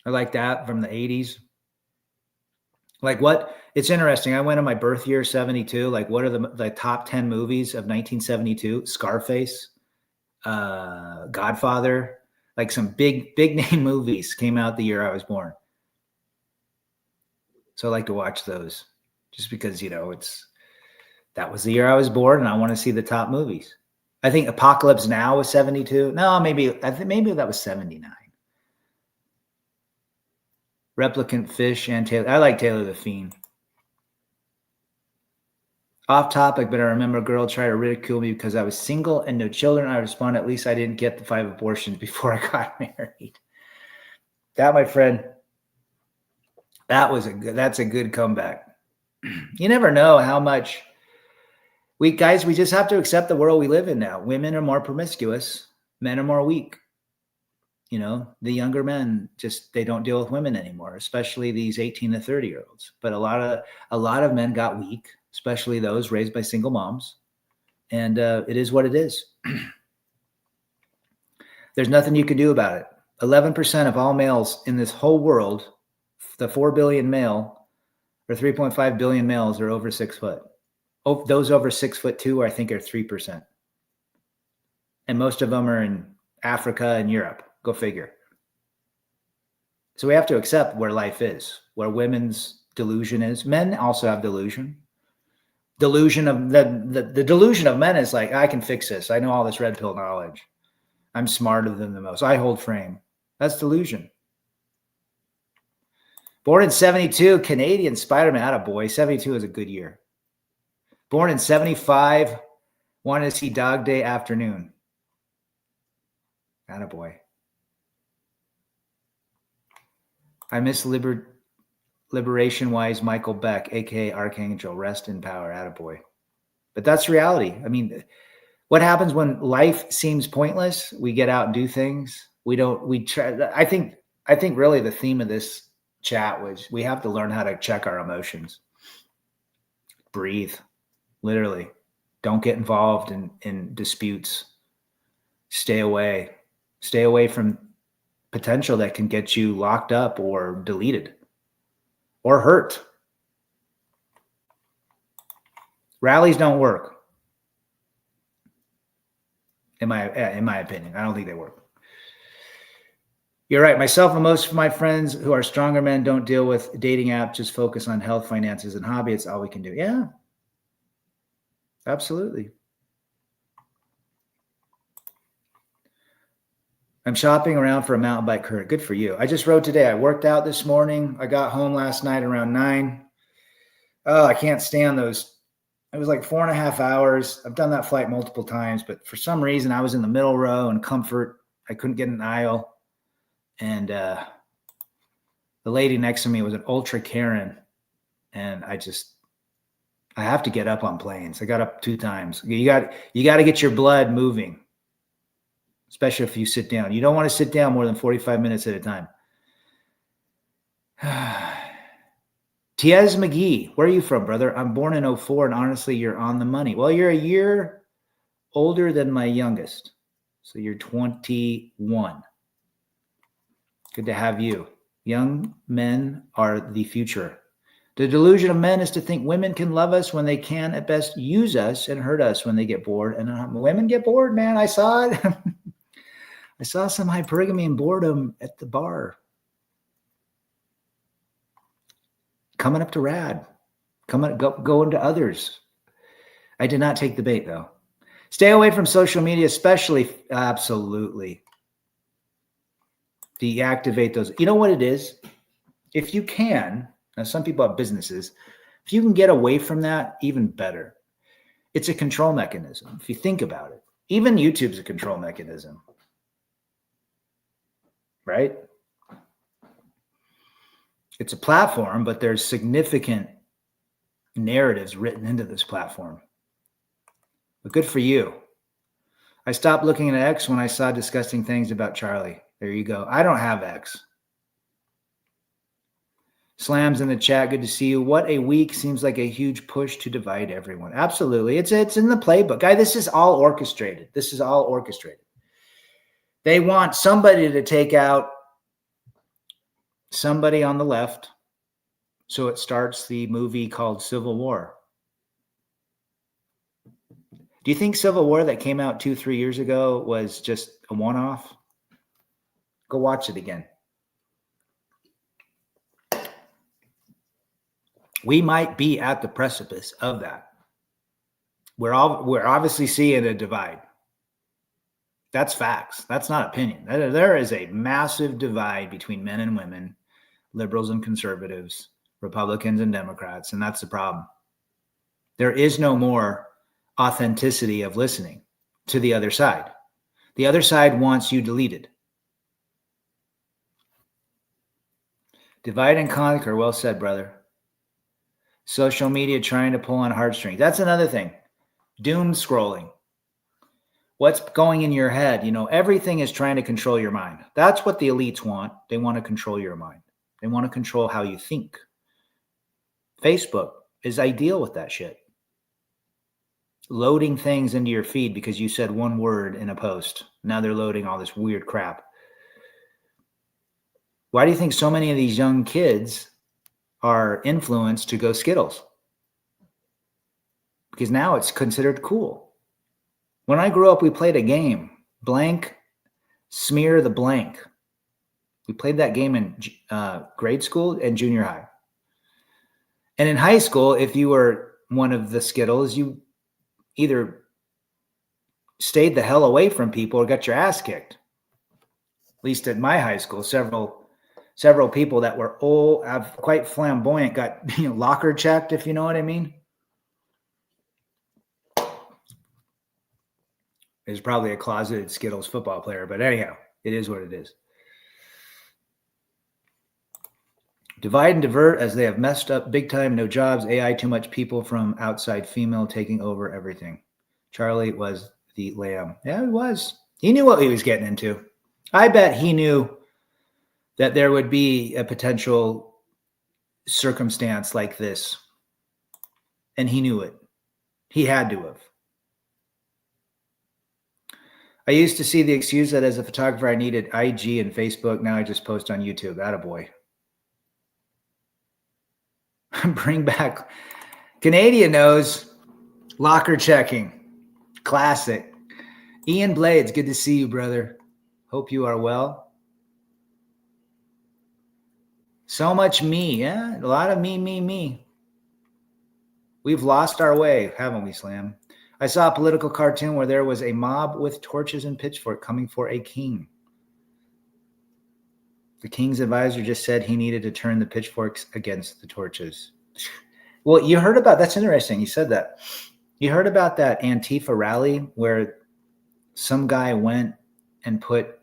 I like that from the 80s. Like it's interesting. I went on my birth year, 72. Like what are the top 10 movies of 1972? Scarface, Godfather, like some big name movies came out the year I was born. So I like to watch those just because, that was the year I was born and I want to see the top movies. I think Apocalypse Now was 72. No, maybe that was 79. Replicant Fish and Taylor. I like Taylor the Fiend. Off topic, but I remember a girl tried to ridicule me because I was single and no children. I responded, at least I didn't get the 5 abortions before I got married. That, my friend, that's a good comeback. You never know how much we just have to accept the world we live in now. Women are more promiscuous. Men are more weak. The younger men they don't deal with women anymore, especially these 18 to 30 year olds. But a lot of men got weak, especially those raised by single moms. And it is what it is. There's nothing you can do about it. 11% of all males in this whole world, the 4 billion male or 3.5 billion males are over 6 foot. Those over 6'2", I think, are 3%. And most of them are in Africa and Europe. Go figure. So we have to accept where life is, where women's delusion is. Men also have delusion. Delusion of the delusion of men is like, I can fix this. I know all this red pill knowledge. I'm smarter than the most. I hold frame. That's delusion. Born in 72, Canadian Spider-Man. Attaboy. 72 is a good year. Born in 75, wanted to see Dog Day Afternoon. Attaboy. I miss liberation-wise Michael Beck, a.k.a. Archangel. Rest in power. Attaboy. But that's reality. I mean, what happens when life seems pointless? We get out and do things. We try. I think really the theme of this chat was we have to learn how to check our emotions. Breathe. Literally. Don't get involved in disputes. Stay away. Stay away from potential that can get you locked up or deleted or hurt. Rallies don't work. In my opinion, I don't think they work. You're right. Myself and most of my friends who are stronger men don't deal with dating apps, just focus on health, finances, and hobby. It's all we can do. Yeah, absolutely. I'm shopping around for a mountain bike current. Good for you. I just rode today. I worked out this morning. I got home last night around 9. Oh, I can't stand those. It was like 4.5 hours. I've done that flight multiple times, but for some reason I was in the middle row in comfort. I couldn't get an aisle. And the lady next to me was an ultra Karen. And I have to get up on planes. I got up 2 times. You got to get your blood moving. Especially if you sit down. You don't want to sit down more than 45 minutes at a time. Tiez McGee, where are you from, brother? I'm born in 04, and honestly, you're on the money. Well, you're a year older than my youngest. So you're 21. Good to have you. Young men are the future. The delusion of men is to think women can love us when they can at best use us and hurt us when they get bored. And women get bored, man. I saw it. I saw some hypergamy and boredom at the bar. Coming up to Rad. Go into others. I did not take the bait, though. Stay away from social media, especially. Absolutely. Deactivate those. You know what it is? If you can, now some people have businesses. If you can get away from that, even better. It's a control mechanism. If you think about it, even YouTube's a control mechanism. Right? It's a platform, but there's significant narratives written into this platform. But good for you. I stopped looking at X when I saw disgusting things about Charlie. There you go. I don't have X. Slams in the chat. Good to see you. What a week. Seems like a huge push to divide everyone. Absolutely. It's in the playbook. Guy, this is all orchestrated. They want somebody to take out somebody on the left. So it starts the movie called Civil War. Do you think Civil War that came out 2-3 years ago was just a one-off? Go watch it again. We might be at the precipice of that. We're obviously seeing a divide. That's facts. That's not opinion. There is a massive divide between men and women, liberals and conservatives, Republicans and Democrats, and that's the problem. There is no more authenticity of listening to the other side. The other side wants you deleted. Divide and conquer. Well said, brother. Social media trying to pull on heartstrings. That's another thing. Doom scrolling. What's going in your head? Everything is trying to control your mind. That's what the elites want. They want to control your mind. They want to control how you think. Facebook is ideal with that shit. Loading things into your feed because you said one word in a post. Now they're loading all this weird crap. Why do you think so many of these young kids are influenced to go Skittles? Because now it's considered cool. When I grew up, we played a game, blank, smear the blank. We played that game in grade school and junior high. And in high school, if you were one of the Skittles, you either stayed the hell away from people or got your ass kicked. At least at my high school, several people that were quite flamboyant got locker checked, if you know what I mean. There's probably a closeted Skittles football player, but anyhow, it is what it is. Divide and divert as they have messed up big time. No jobs, AI, too much people from outside, female taking over everything. Charlie was the lamb. Yeah, he was. He knew what he was getting into. I bet he knew that there would be a potential circumstance like this. And he knew it. He had to have. I used to see the excuse that as a photographer, I needed IG and Facebook. Now I just post on YouTube. Attaboy. Bring back. Canadian knows. Locker checking. Classic. Ian Blades, good to see you, brother. Hope you are well. So much me. Yeah, a lot of me. We've lost our way, haven't we, Slam? I saw a political cartoon where there was a mob with torches and pitchfork coming for a king. The king's advisor just said he needed to turn the pitchforks against the torches. Well, you heard about, that's interesting. You said that. You heard about that Antifa rally where some guy went and put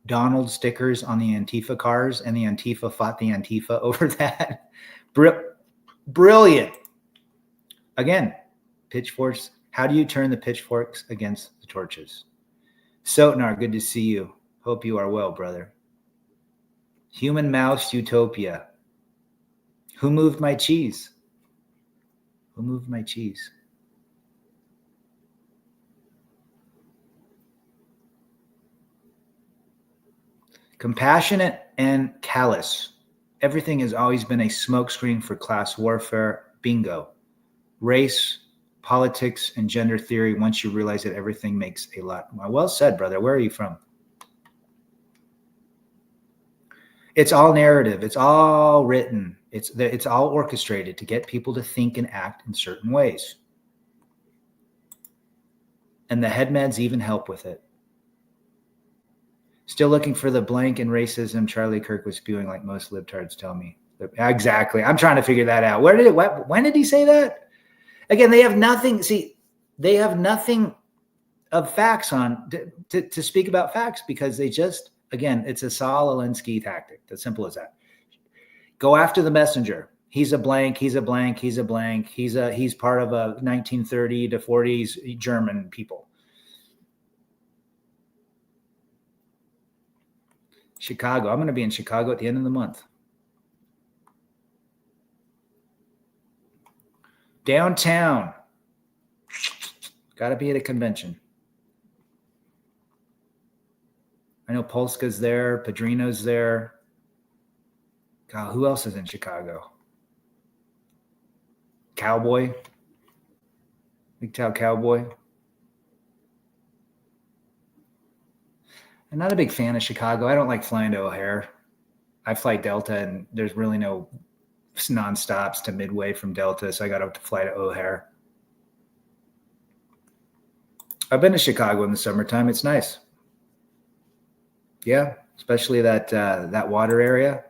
Donald stickers on the Antifa cars and the Antifa fought the Antifa over that? Brilliant. Again, pitchforks. How do you turn the pitchforks against the torches? Sotnar, good to see you. Hope you are well, brother. Human mouse utopia. Who moved my cheese? Who moved my cheese? Compassionate and callous. Everything has always been a smokescreen for class warfare. Bingo. Race, politics, and gender theory. Once you realize that everything makes a lot. Well said, brother. Where are you from? It's all narrative. It's all written. It's all orchestrated to get people to think and act in certain ways. And the head meds even help with it. Still looking for the blank in racism Charlie Kirk was spewing like most libtards tell me. Exactly. I'm trying to figure that out. When did he say that? Again, they have nothing. See, they have nothing of facts on to speak about facts because they just, again, it's a Saul Alinsky tactic. As simple as that. Go after the messenger. He's a blank. He's a blank. He's a blank. He's part of a 1930 to 40s German people. Chicago. I'm going to be in Chicago at the end of the month. Downtown. Got to be at a convention. I know Polska's there. Padrino's there. God, who else is in Chicago? Cowboy. Big Cow Cowboy. I'm not a big fan of Chicago. I don't like flying to O'Hare. I fly Delta, and there's really no nonstops to Midway from Delta, so I got to fly to O'Hare. I've been to Chicago in the summertime. It's nice. Yeah, especially that water area.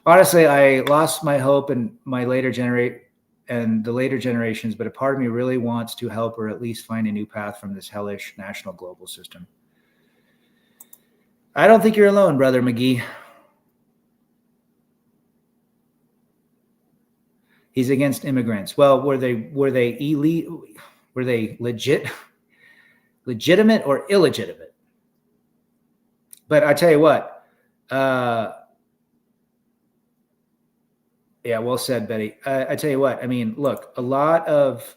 Honestly, I lost my hope in my later generations, but a part of me really wants to help or at least find a new path from this hellish national global system. I don't think you're alone, Brother McGee. He's against immigrants. Well, were they elite? Were they legitimate or illegitimate? But I tell you what, yeah, well said, Betty. I tell you what, I mean, look, a lot of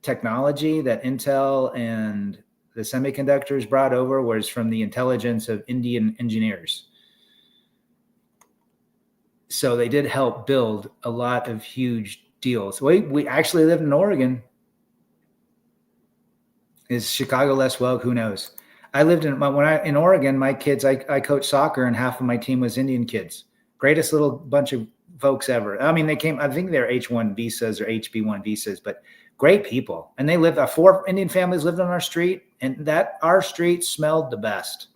technology that Intel and the semiconductors brought over was from the intelligence of Indian engineers. So they did help build a lot of huge deals. We actually lived in Oregon. Is Chicago less woke? Who knows? I lived in Oregon. My kids, I coached soccer, and half of my team was Indian kids. Greatest little bunch of folks ever. I mean, they came. I think they're H-1 visas or HB1 visas, but great people. And they lived. 4 Indian families lived on our street, and our street smelled the best.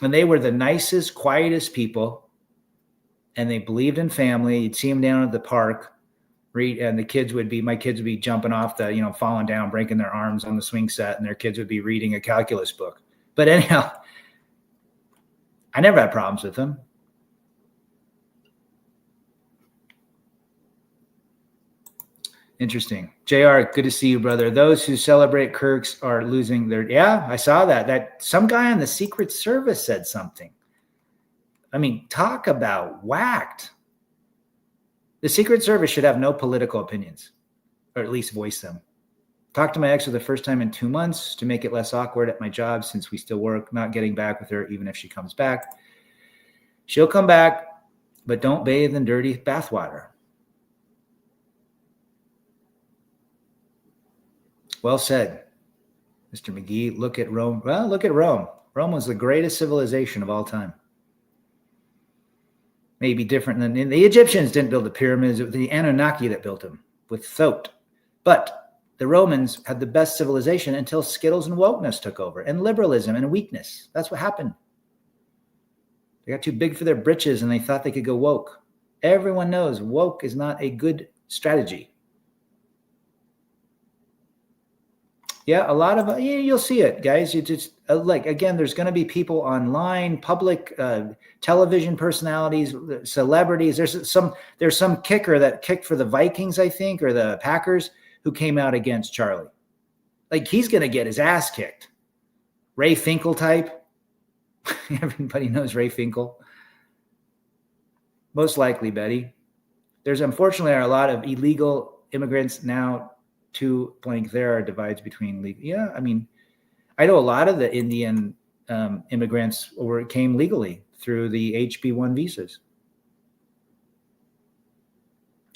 And they were the nicest, quietest people. And they believed in family. You'd see them down at the park. And my kids would be jumping off falling down, breaking their arms on the swing set, and their kids would be reading a calculus book. But anyhow, I never had problems with them. Interesting. JR, good to see you, brother. Those who celebrate Kirks are losing their, yeah, I saw that some guy on the Secret Service said something. I mean, talk about whacked. The Secret Service should have no political opinions, or at least voice them. Talked to my ex for the first time in 2 months to make it less awkward at my job since we still work, not getting back with her even if she comes back. She'll come back, but don't bathe in dirty bathwater. Well said, Mr. McGee. Look at Rome. Well, look at Rome. Rome was the greatest civilization of all time. Maybe different than the Egyptians didn't build the pyramids. It was the Anunnaki that built them with Thoth. But the Romans had the best civilization until Skittles and wokeness took over, and liberalism and weakness. That's what happened. They got too big for their britches and they thought they could go woke. Everyone knows woke is not a good strategy. Yeah, a lot of you'll see it, guys. You just again, there's going to be people online, public television personalities, celebrities. There's some kicker that kicked for the Vikings, I think, or the Packers, who came out against Charlie. Like, he's going to get his ass kicked. Ray Finkel type. Everybody knows Ray Finkel. Most likely, Betty. There's unfortunately a lot of illegal immigrants now. There are divides between legal. Yeah, I mean, I know a lot of the Indian immigrants came legally through the HB1 visas.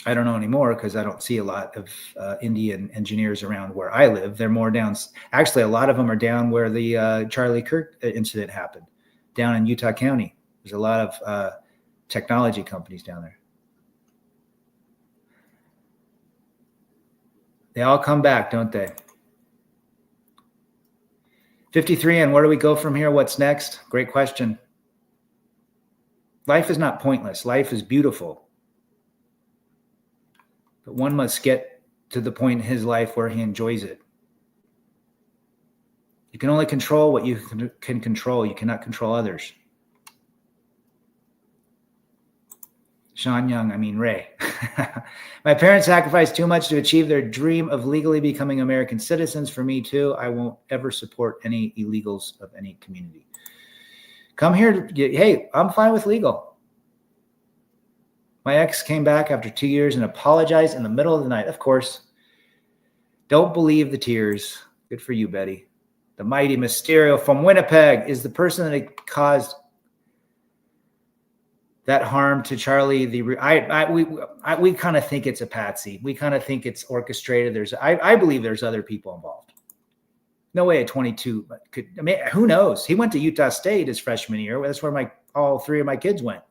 I don't know anymore because I don't see a lot of Indian engineers around where I live. They're more down. Actually, a lot of them are down where the Charlie Kirk incident happened, down in Utah County. There's a lot of technology companies down there. They all come back, don't they? 53, and where do we go from here? What's next? Great question. Life is not pointless. Life is beautiful. But one must get to the point in his life where he enjoys it. You can only control what you can control. You cannot control others. Sean Young, Ray. My parents sacrificed too much to achieve their dream of legally becoming American citizens. For me, too, I won't ever support any illegals of any community. Come here. Hey, I'm fine with legal. My ex came back after 2 years and apologized in the middle of the night. Of course. Don't believe the tears. Good for you, Betty. The mighty Mysterio from Winnipeg is the person that caused that harm to Charlie. We kind of think it's a patsy. We kind of think it's orchestrated. I believe there's other people involved. No way a 22 could. I mean, who knows? He went to Utah State his freshman year. That's where all three of my kids went.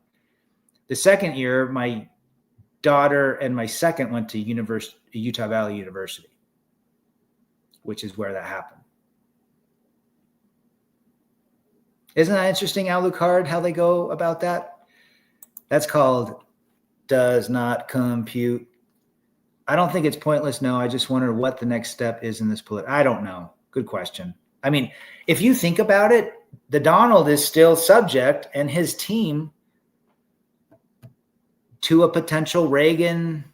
The second year, my daughter and my second went to Utah Valley University, which is where that happened. Isn't that interesting, Alucard, how they go about that? That's called does not compute. I don't think it's pointless. No, I just wonder what the next step is in this I don't know. Good question. I mean, if you think about it, the Donald is still subject and his team to a potential Reagan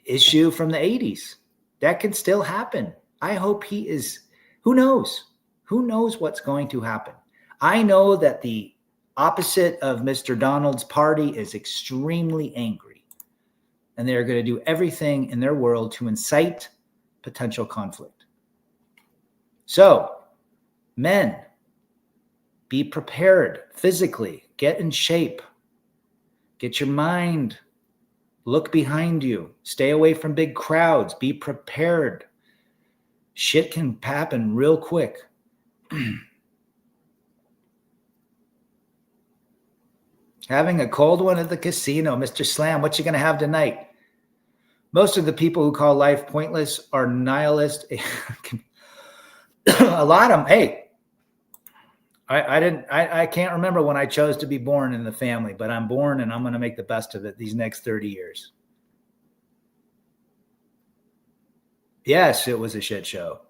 issue from the 80s. That can still happen. I hope he is. Who knows? Who knows what's going to happen? I know that the opposite of Mr. Donald's party is extremely angry, and they're going to do everything in their world to incite potential conflict. So, men, be prepared physically, get in shape, get your mind, look behind you, stay away from big crowds, be prepared. Shit can happen real quick. Having a cold one at the casino. Mr. Slam, what you going to have tonight? Most of the people who call life pointless are nihilist. A lot of them. Hey, I can't remember when I chose to be born in the family, but I'm born and I'm going to make the best of it these next 30 years. Yes, it was a shit show.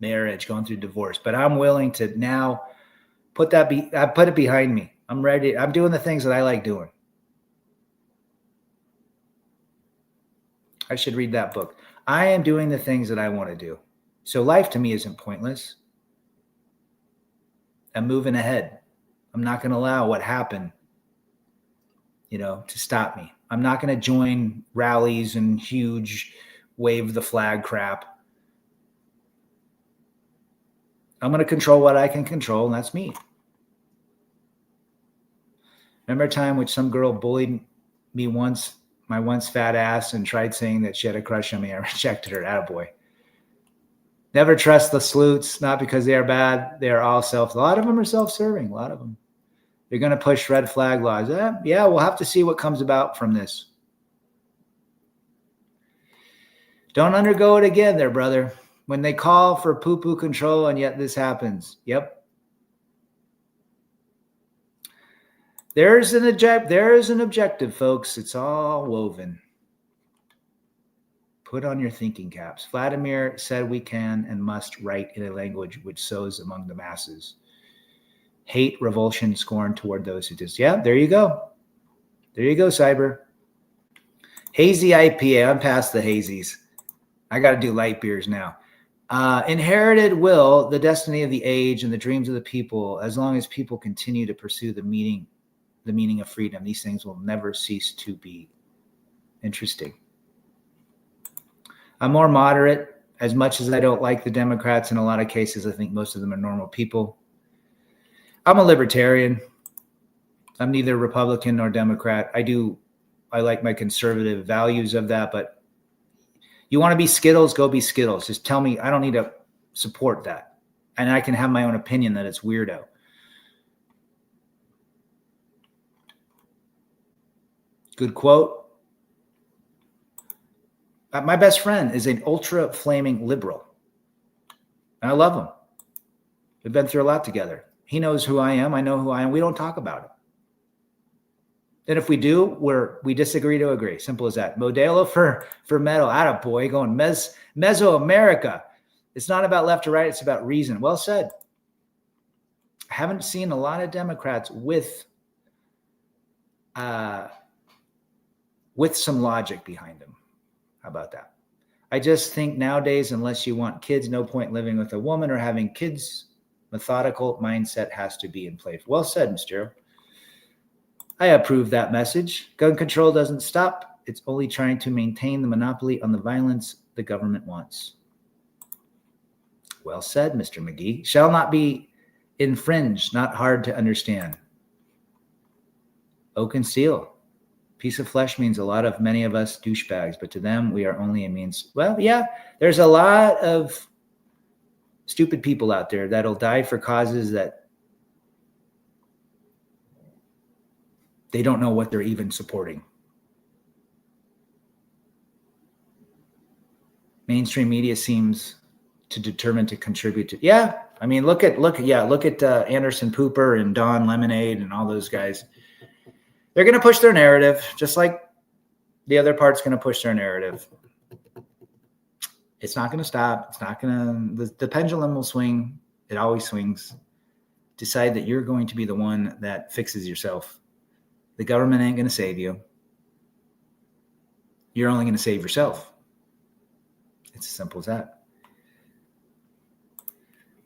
Marriage, going through divorce, but I'm willing to now put it behind me. I'm ready. I'm doing the things that I like doing. I should read that book. I am doing the things that I want to do. So life to me isn't pointless. I'm moving ahead. I'm not going to allow what happened, to stop me. I'm not going to join rallies and huge wave the flag crap. I'm going to control what I can control, and that's me. Remember a time which some girl bullied me once, my once fat ass, and tried saying that she had a crush on me. I rejected her. Attaboy. Never trust the sleuths, not because they are bad. They are all a lot of them are self-serving. A lot of them. They're going to push red flag laws. Yeah, we'll have to see what comes about from this. Don't undergo it again there, brother. When they call for poo-poo control and yet this happens. Yep. There's an objective, folks. It's all woven. Put on your thinking caps. Vladimir said we can and must write in a language which sows among the masses. Hate, revulsion, scorn toward those who just. Yeah, there you go. There you go, Cyber. Hazy IPA. I'm past the hazies. I got to do light beers now. Inherited will, the destiny of the age and the dreams of the people. As long as people continue to pursue the meaning of freedom, these things will never cease to be interesting. I'm more moderate. As much as I don't like the Democrats in a lot of cases, I think most of them are normal people. I'm a libertarian. I'm neither Republican nor Democrat. I like my conservative values of that, but you want to be Skittles, go be Skittles. Just tell me, I don't need to support that. And I can have my own opinion that it's weirdo. Good quote. My best friend is an ultra flaming liberal. And I love him. We've been through a lot together. He knows who I am. I know who I am. We don't talk about it. Then if we do, we disagree to agree. Simple as that. Modelo for metal. Attaboy, going Mesoamerica. It's not about left or right. It's about reason. Well said. I haven't seen a lot of Democrats with some logic behind them. How about that? I just think nowadays, unless you want kids, no point living with a woman or having kids. Methodical mindset has to be in place. Well said, Mr. I approve that message. Gun control doesn't stop. It's only trying to maintain the monopoly on the violence the government wants. Well said, Mr. McGee. Shall not be infringed, not hard to understand. Oak and steel. Piece of flesh means a lot of many of us douchebags, but to them, we are only a means. Well, yeah, there's a lot of stupid people out there that'll die for causes that they don't know what they're even supporting. Mainstream media seems to determine to contribute to. Yeah, I mean, look at Anderson Pooper and Don Lemonade and all those guys. They're going to push their narrative, just like the other part's going to push their narrative. It's not going to stop. It's not going to. The pendulum will swing. It always swings. Decide that you're going to be the one that fixes yourself. The government ain't going to save you. You're only going to save yourself. It's as simple as that.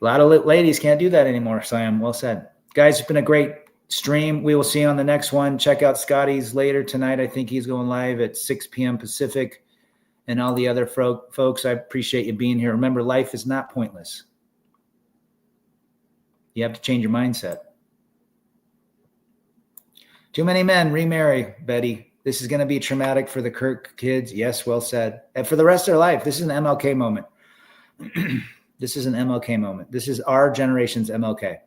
A lot of ladies can't do that anymore, Sam. Well said. Guys, it's been a great stream. We will see you on the next one. Check out Scotty's later tonight. I think he's going live at 6 p.m. Pacific. And all the other folks, I appreciate you being here. Remember, life is not pointless. You have to change your mindset. Too many men remarry, Betty. This is going to be traumatic for the Kirk kids. Yes, well said. And for the rest of their life, this is an MLK moment. This is an MLK moment. This is our generation's MLK.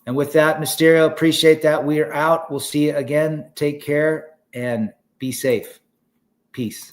And with that, Mysterio, appreciate that. We are out. We'll see you again. Take care and be safe. Peace.